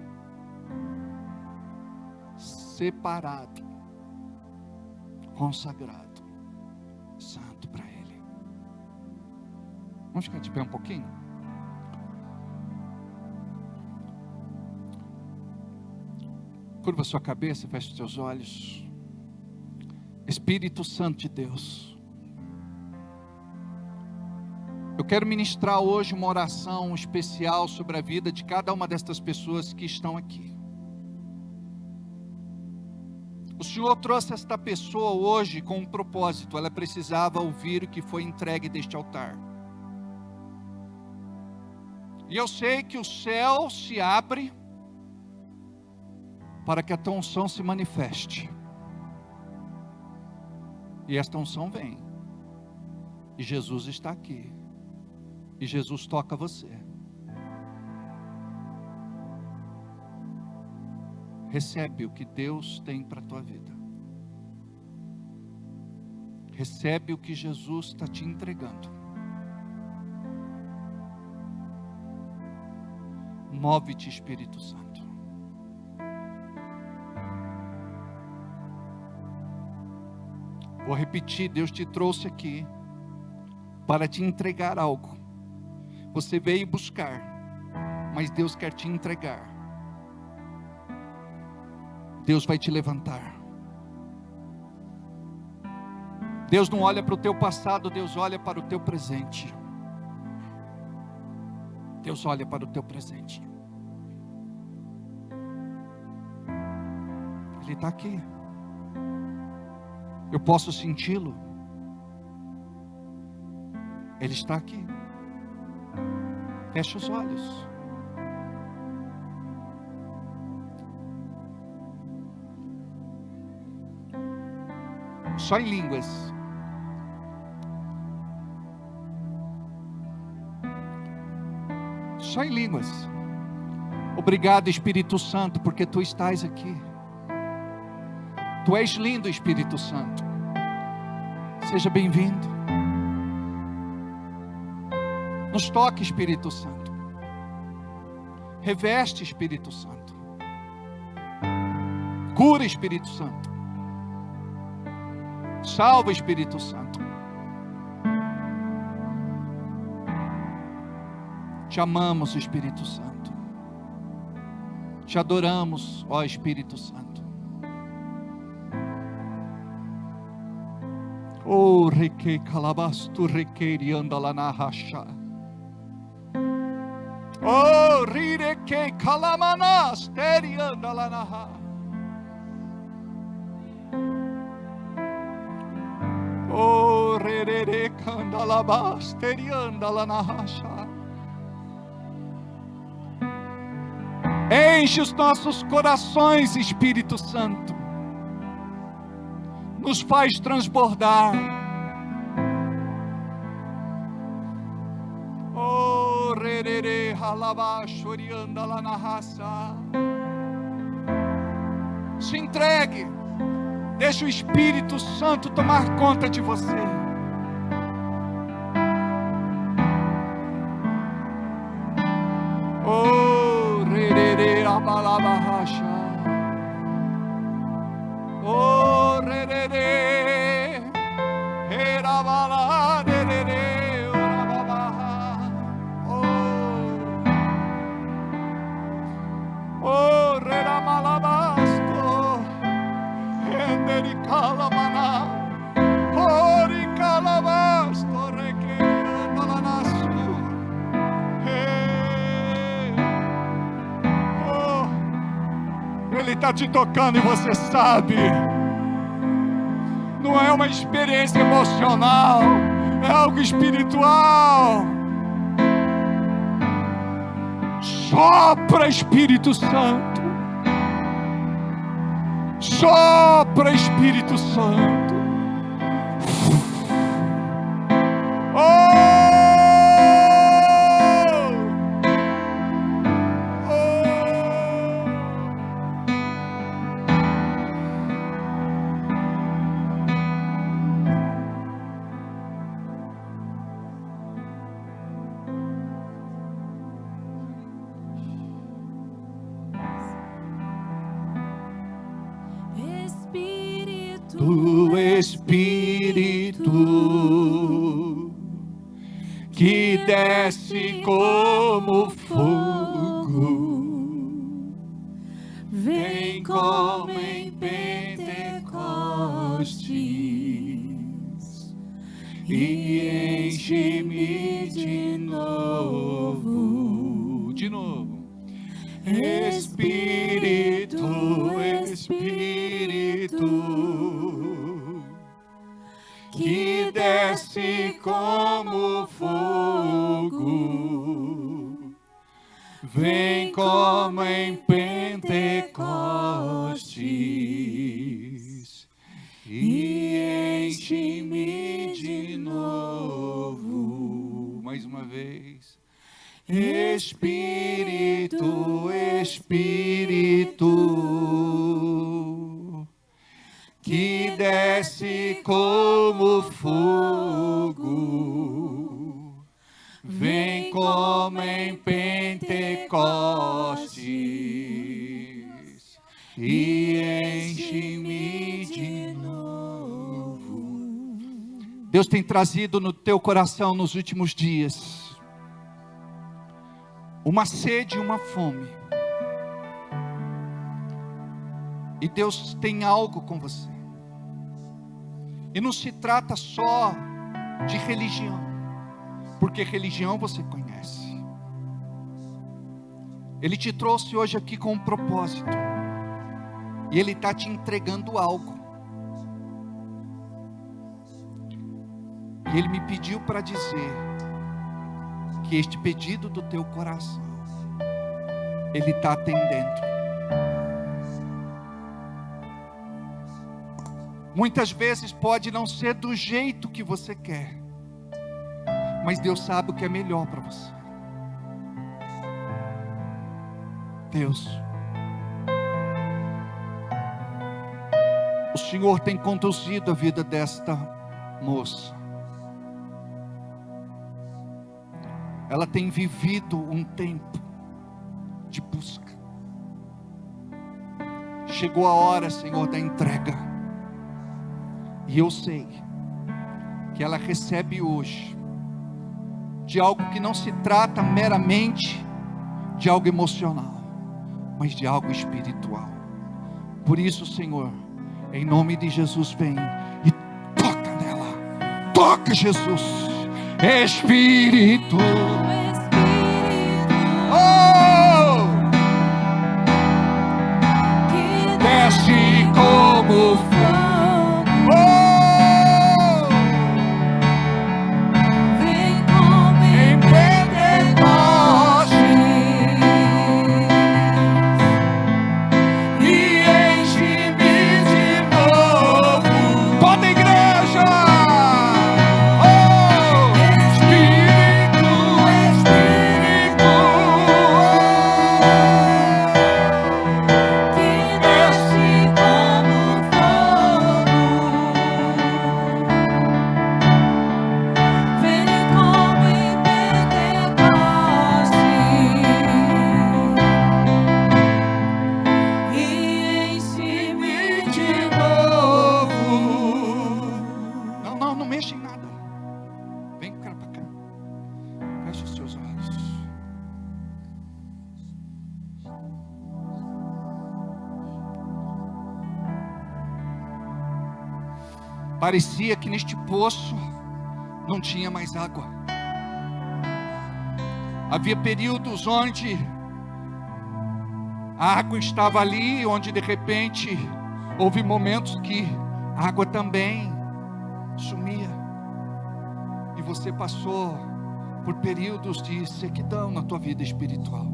Separado, consagrado, santo para Ele. Vamos ficar de pé um pouquinho? Curva sua cabeça, feche os seus olhos. Espírito Santo de Deus, eu quero ministrar hoje uma oração especial sobre a vida de cada uma destas pessoas que estão aqui. O Senhor trouxe esta pessoa hoje com um propósito. Ela precisava ouvir o que foi entregue deste altar. E eu sei que o céu se abre para que a tua unção se manifeste. E esta unção vem. E Jesus está aqui. E Jesus toca você. Recebe o que Deus tem para a tua vida. Recebe o que Jesus está te entregando. Move-te, Espírito Santo. Vou repetir, Deus te trouxe aqui para te entregar algo. Você veio buscar, mas Deus quer te entregar. Deus vai te levantar. Deus não olha para o teu passado, Deus olha para o teu presente. Deus olha para o teu presente. Ele está aqui. Eu posso senti-lo. Ele está aqui. Feche os olhos. Só em línguas. Só em línguas. Obrigado, Espírito Santo, porque tu estás aqui. Tu és lindo, Espírito Santo. Seja bem-vindo. Nos toque, Espírito Santo. Reveste, Espírito Santo. Cura, Espírito Santo. Salva, Espírito Santo. Te amamos, Espírito Santo. Te adoramos, ó Espírito Santo. Oh, requei calabasto, requei anda na racha. Oh, rirequei calamanas, teri anda lá na racha. Oh, rerere candalabas, teri anda lá na racha. Enche os nossos corações, Espírito Santo. Nos faz transbordar. Oh, rerere halabash, orianda lá na raça. Se entregue. Deixa o Espírito Santo tomar conta de você. Oh, rerere abalabahacha. Oh, rerere erabala rerere orababaha. Oh, reramalabasto enderi calamana. Ori calabasto requerindo la nasu. Ele está te tocando e você sabe. Não é uma experiência emocional, é algo espiritual. Sopra, Espírito Santo. Sopra, Espírito Santo. O Espírito que desce como fogo, vem como em Pentecostes e enche-me de novo. De novo. Espírito, Espírito, que desce como fogo, vem como em Pentecostes e enche-me de novo. Mais uma vez. Espírito, Espírito, que desce como fogo, vem como em Pentecostes e enche-me de novo. Deus tem trazido no teu coração nos últimos dias uma sede e uma fome. E Deus tem algo com você. E não se trata só de religião, porque religião você conhece. Ele te trouxe hoje aqui com um propósito. E Ele está te entregando algo. E Ele me pediu para dizer que este pedido do teu coração, Ele está atendendo. Muitas vezes pode não ser do jeito que você quer, mas Deus sabe o que é melhor para você. Deus, o Senhor tem conduzido a vida desta moça. Ela tem vivido um tempo de busca. Chegou a hora, Senhor, da entrega. E eu sei que ela recebe hoje de algo que não se trata meramente de algo emocional, mas de algo espiritual. Por isso, Senhor, em nome de Jesus, vem e toca nela. Toca, Jesus. Espírito. Oh! Desce como fogo. Oh! Vem como em Pentecostes e enche-me de novo. Toda a igreja. Oh! Espírito, Espírito, que desce como fogo. Vem como em Pentecostes e enche-me de novo. Não mexa em nada. Vem cá pra cá. Feche os seus olhos. Parecia que neste poço não tinha mais água. Havia períodos onde a água estava ali, onde de repente houve momentos que a água também sumia. E você passou por períodos de sequidão na tua vida espiritual.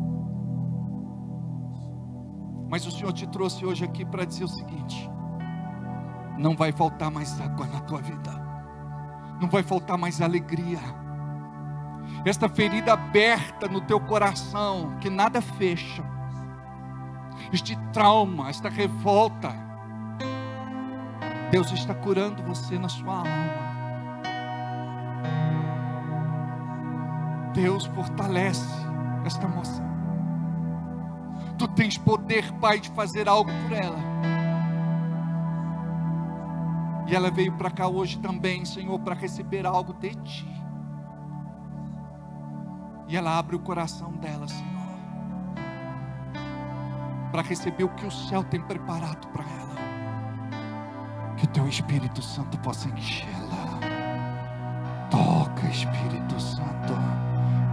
Mas o Senhor te trouxe hoje aqui para dizer o seguinte: não vai faltar mais água na tua vida, não vai faltar mais alegria. Esta ferida aberta no teu coração, que nada fecha, este trauma, esta revolta, Deus está curando você na sua alma. Deus fortalece esta moça. Tu tens poder, Pai, de fazer algo por ela. E ela veio para cá hoje também, Senhor, para receber algo de Ti. E ela abre o coração dela, Senhor, para receber o que o céu tem preparado para ela. Que o Teu Espírito Santo possa enchê-la. Toca, Espírito Santo.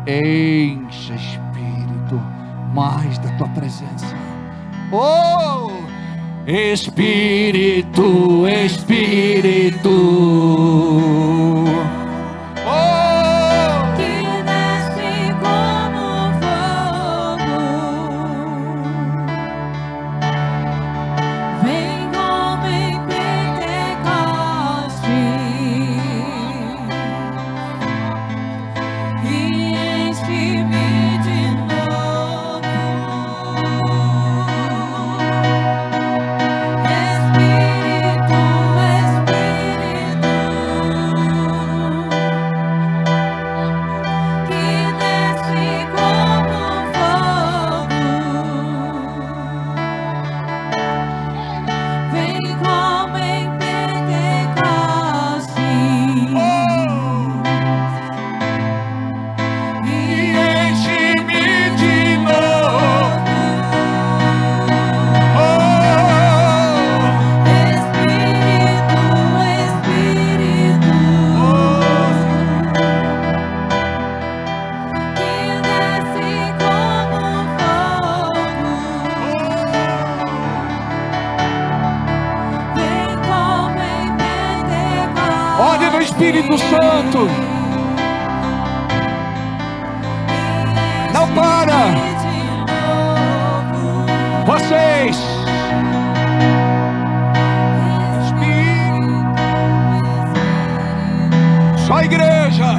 Encha, Espírito, mais da Tua presença. Oh! Espírito, Espírito. Oh! Que desce como fogo. Vem como em Pentecostes e enche-me de novo. Espírito, Espírito, que desce como fogo. Vem como em Pentecostes E enche-me de novo. Oh! Espírito, Espírito, que desce como fogo. Vem como em Pentecostes. Olhe no Espírito Santo. Não para. Vocês. Só a igreja.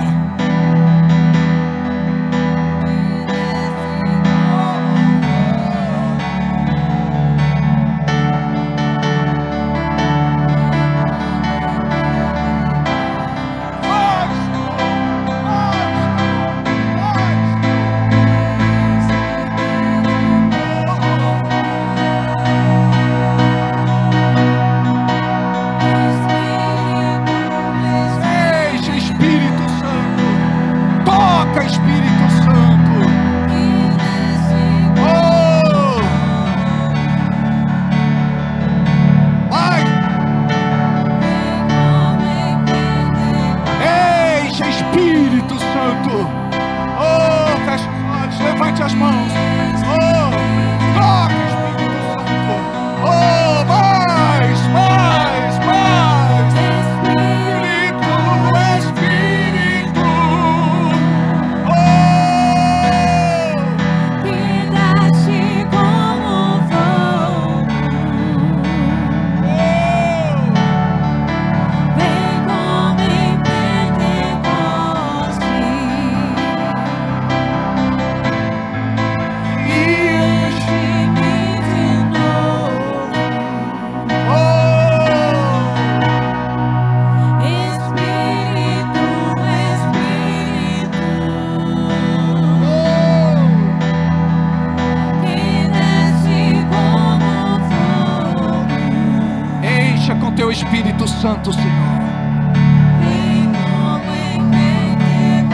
Enche, Espírito Santo. Santo. Oh, feche os olhos, levante as mãos. Oh, toque, Espírito Santo. Oh, mais. Espírito. Oh, Quedaste como fogo. Vem como em Pentecostes e enche-me de novo. Espírito, quedaste como fogo. encha com teu Espírito Santo, Senhor. Vem como em Pentecostes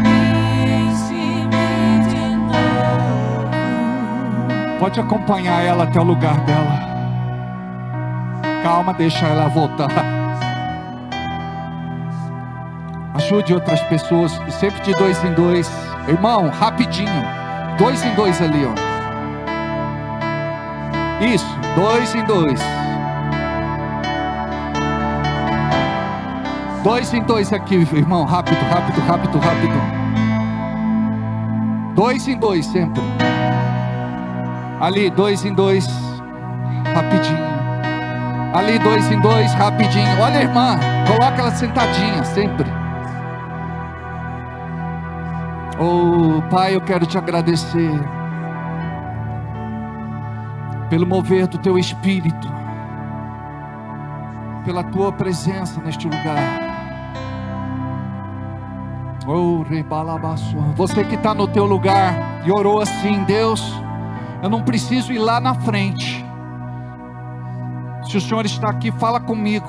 e enche-me de novo. Pode acompanhar ela até o lugar dela. Calma, deixa ela voltar. Ajude outras pessoas, sempre de 2 em 2. Irmão, rapidinho, 2 em 2 ali, ó. Isso, 2 em 2. 2 em 2 aqui, irmão, rápido. 2 em 2 sempre. Ali, 2 em 2, rapidinho. Ali, 2 em 2, rapidinho. Olha a irmã, coloca ela sentadinha, sempre. Oh, Pai, eu quero te agradecer pelo mover do teu Espírito, pela tua presença neste lugar. Oh, rebalabaço. Você que está no teu lugar e orou assim: Deus, eu não preciso ir lá na frente. Se o Senhor está aqui, fala comigo.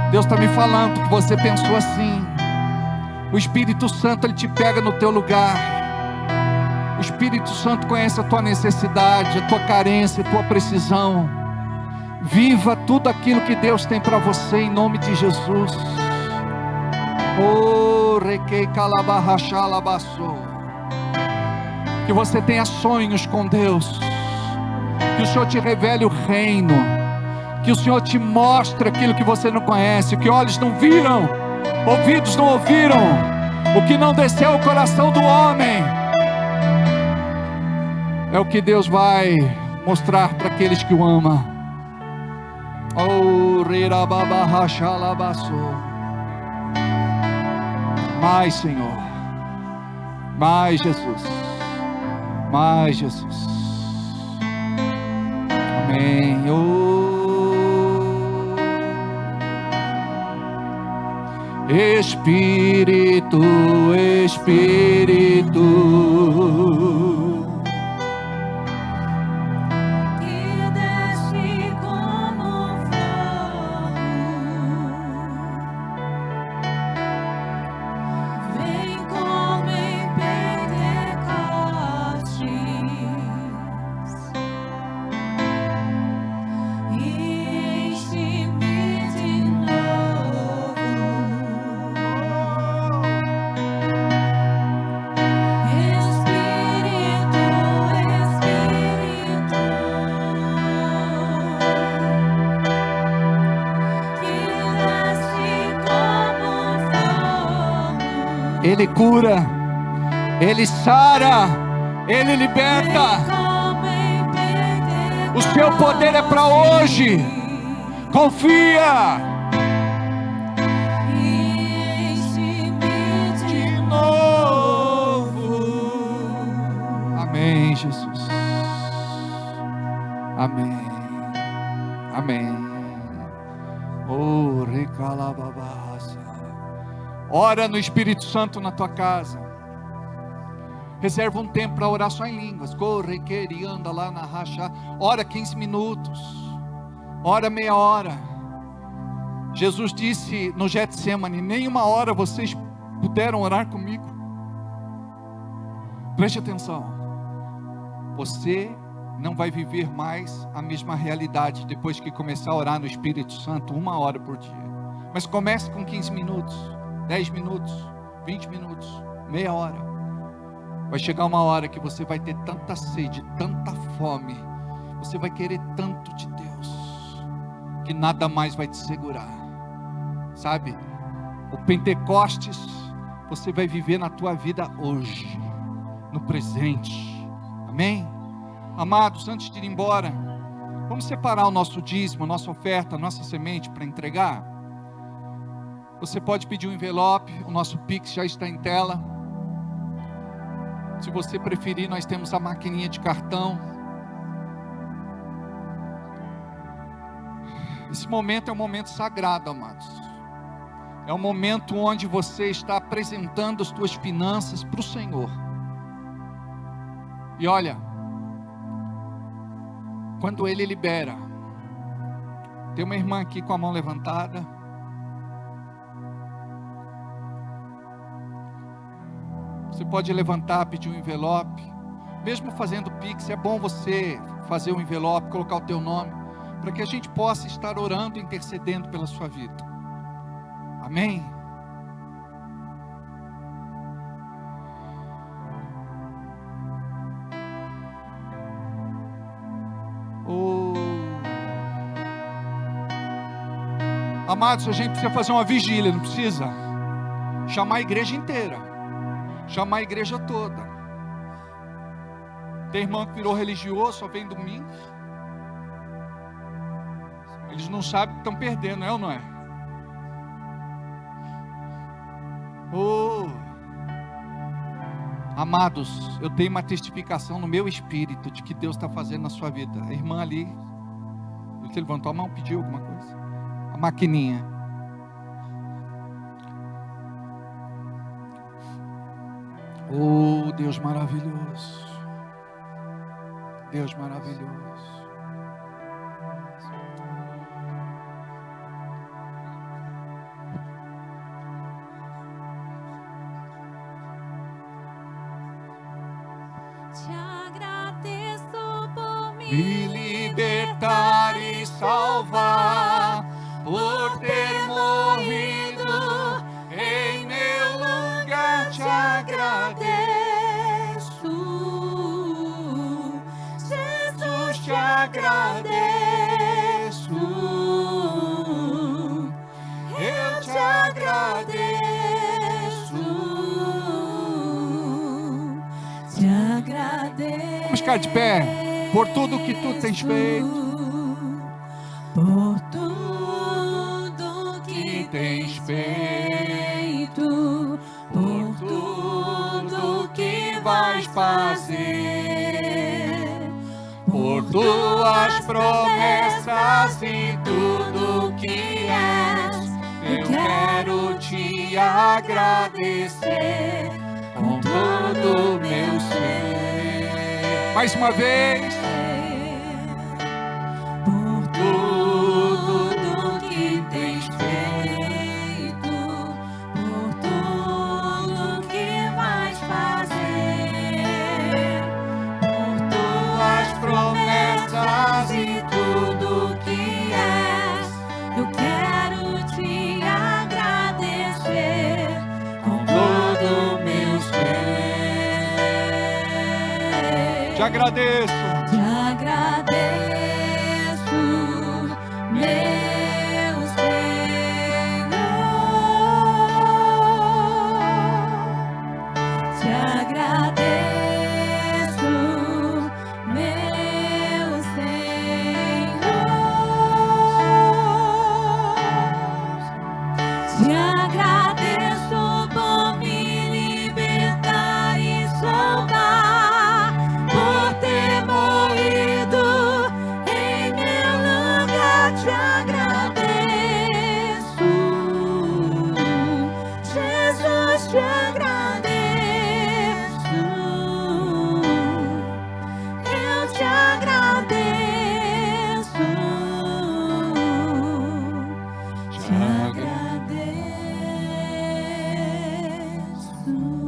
Deus está me falando que você pensou assim. O Espírito Santo, Ele te pega no teu lugar O Espírito Santo conhece a tua necessidade, a tua carência, a tua precisão. Viva tudo aquilo que Deus tem para você em nome de Jesus. Oh, requei calabarrachalabaçô. Que você tenha sonhos com Deus. Que o Senhor te revele o reino. Que o Senhor te mostre aquilo que você não conhece. Que olhos não viram, ouvidos não ouviram, o que não desceu ao coração do homem. É o que Deus vai mostrar para aqueles que o amam. Oh, rirababarrachalabaçô. Mais, Senhor. Mais, Jesus. Mais, Jesus. Amém. Espírito, Espírito, que desce como fogo, vem como em Pentecostes e enche-me de novo. Espírito, Espírito, que desce como fogo, Ele cura, Ele sara, Ele liberta. como em O seu poder é para hoje. Confia. e enche-me de Novo. Amém, Jesus. Amém. Amém. Oh, recalababaça. Ora no Espírito Santo na tua casa. Reserva um tempo para orar só em línguas. Corre, queria, anda lá na racha. Ora 15 minutos. Ora meia hora. Jesus disse no Getsemane: nem uma hora vocês puderam orar comigo. Preste atenção. Você não vai viver mais a mesma realidade depois que começar a orar no Espírito Santo 1 hora por dia. Mas comece com 15 minutos, 10 minutos, 20 minutos, meia hora. Vai chegar uma hora que você vai ter tanta sede, tanta fome, você vai querer tanto de Deus, que nada mais vai te segurar. Sabe? O Pentecostes, você vai viver na tua vida hoje, no presente. Amém? Amados, antes de ir embora, vamos separar o nosso dízimo, a nossa oferta, a nossa semente para entregar. Você pode pedir um envelope, o nosso Pix já está em tela. Se você preferir, nós temos a maquininha de cartão. Esse momento é um momento sagrado, amados. É um momento onde você está apresentando as tuas finanças para o Senhor. E olha, quando Ele libera, tem uma irmã aqui com a mão levantada. Você pode levantar, pedir um envelope. Mesmo fazendo Pix, é bom você fazer um envelope, colocar o teu nome, para que a gente possa estar orando e intercedendo pela sua vida. Amém? Amados, a gente precisa fazer uma vigília, não precisa? Chamar a igreja inteira, chamar a igreja toda. Tem irmão que virou religioso, só vem domingo. Eles não sabem que estão perdendo, é ou não é? Amados, eu tenho uma testificação no meu espírito de que Deus está fazendo na sua vida. A irmã ali, você levantou a mão, pediu alguma coisa? A maquininha. Oh, Deus maravilhoso. Deus maravilhoso. me libertar e salvar, por ter morrido em meu lugar. Te agradeço, Jesus, te agradeço. Eu te agradeço, te agradeço. Vamos ficar de pé. Por tudo que tu tens feito, por tudo que tens feito, por tudo que vais fazer, por tuas promessas e tudo que és, eu quero te agradecer com todo o meu ser. Mais uma vez. Por tudo que tens feito, por tudo que vais fazer, por tuas promessas e tudo que és, eu quero te agradecer com todo o meu ser. Te agradeço, te agradeço, meu Senhor. Te agradeço, meu Senhor. Te agradeço por me libertar e soltar, por ter morrido em meu lugar. Te agradeço, Jesus, te agradeço. Eu te agradeço, te agradeço.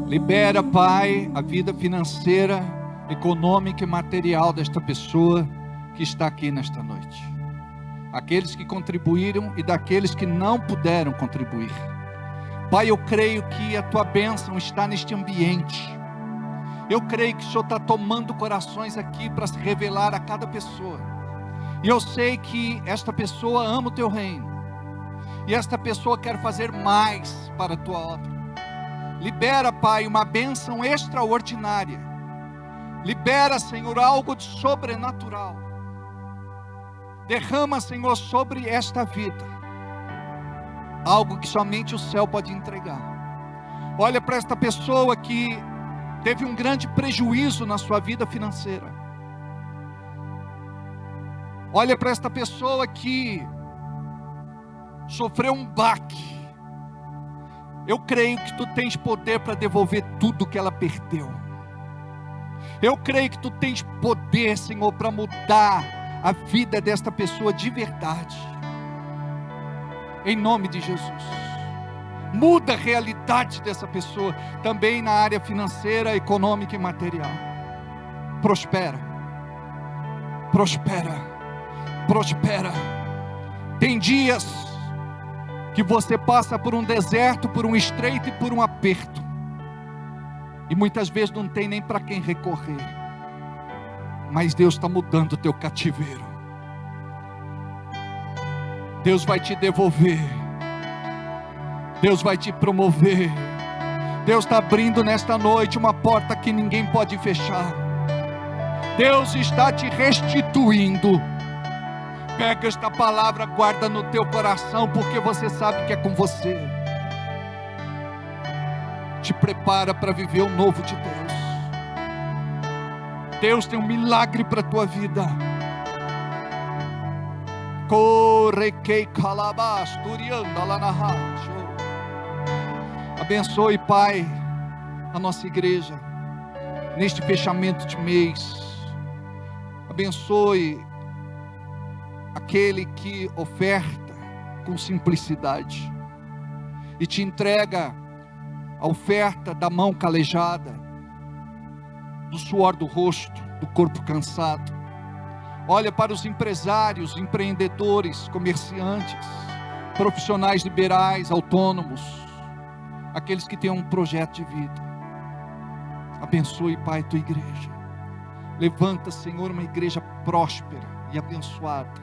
libera, Pai, a vida financeira, econômica e material desta pessoa que está aqui nesta noite. Aqueles que contribuíram e daqueles que não puderam contribuir. Pai, eu creio que a tua bênção está neste ambiente. Eu creio que o Senhor está tomando corações aqui para se revelar a cada pessoa. E eu sei que esta pessoa ama o teu reino. E esta pessoa quer fazer mais para a tua obra. Libera, Pai, uma bênção extraordinária. Libera, Senhor, algo de sobrenatural. Derrama, Senhor, sobre esta vida algo que somente o céu pode entregar. Olha para esta pessoa que teve um grande prejuízo na sua vida financeira. Olha para esta pessoa que sofreu um baque. Eu creio que tu tens poder para devolver tudo que ela perdeu. Eu creio que tu tens poder, Senhor, para mudar a vida desta pessoa de verdade. Em nome de Jesus. Muda a realidade dessa pessoa, também na área financeira, econômica e material. Prospera. Prospera. Prospera. Tem dias que você passa por um deserto, por um estreito e por um aperto. E muitas vezes não tem nem para quem recorrer. Mas Deus está mudando o teu cativeiro. Deus vai te devolver. Deus vai te promover. Deus está abrindo nesta noite uma porta que ninguém pode fechar. Deus está te restituindo. Pega esta palavra, guarda no teu coração, porque você sabe que é com você. Te prepara para viver o novo de Deus. Deus tem um milagre para a tua vida. Abençoe, Pai, a nossa igreja neste fechamento de mês. Abençoe aquele que oferta com simplicidade e te entrega a oferta da mão calejada, do suor do rosto, do corpo cansado. Olha para os empresários, empreendedores, comerciantes, profissionais liberais, autônomos, aqueles que têm um projeto de vida. Abençoe, Pai, tua igreja. Levanta, Senhor, uma igreja próspera e abençoada.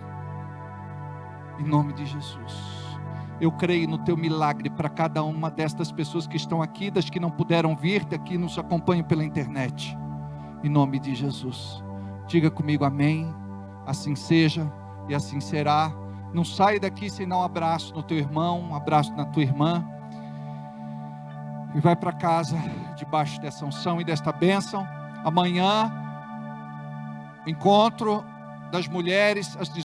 Em nome de Jesus. Eu creio no teu milagre para cada uma destas pessoas que estão aqui, das que não puderam vir, daqui nos acompanham pela internet. Em nome de Jesus. Diga comigo amém. Assim seja e assim será. Não saia daqui sem dar um abraço no teu irmão, um abraço na tua irmã. E vai para casa debaixo dessa unção e desta bênção. Amanhã, encontro das mulheres às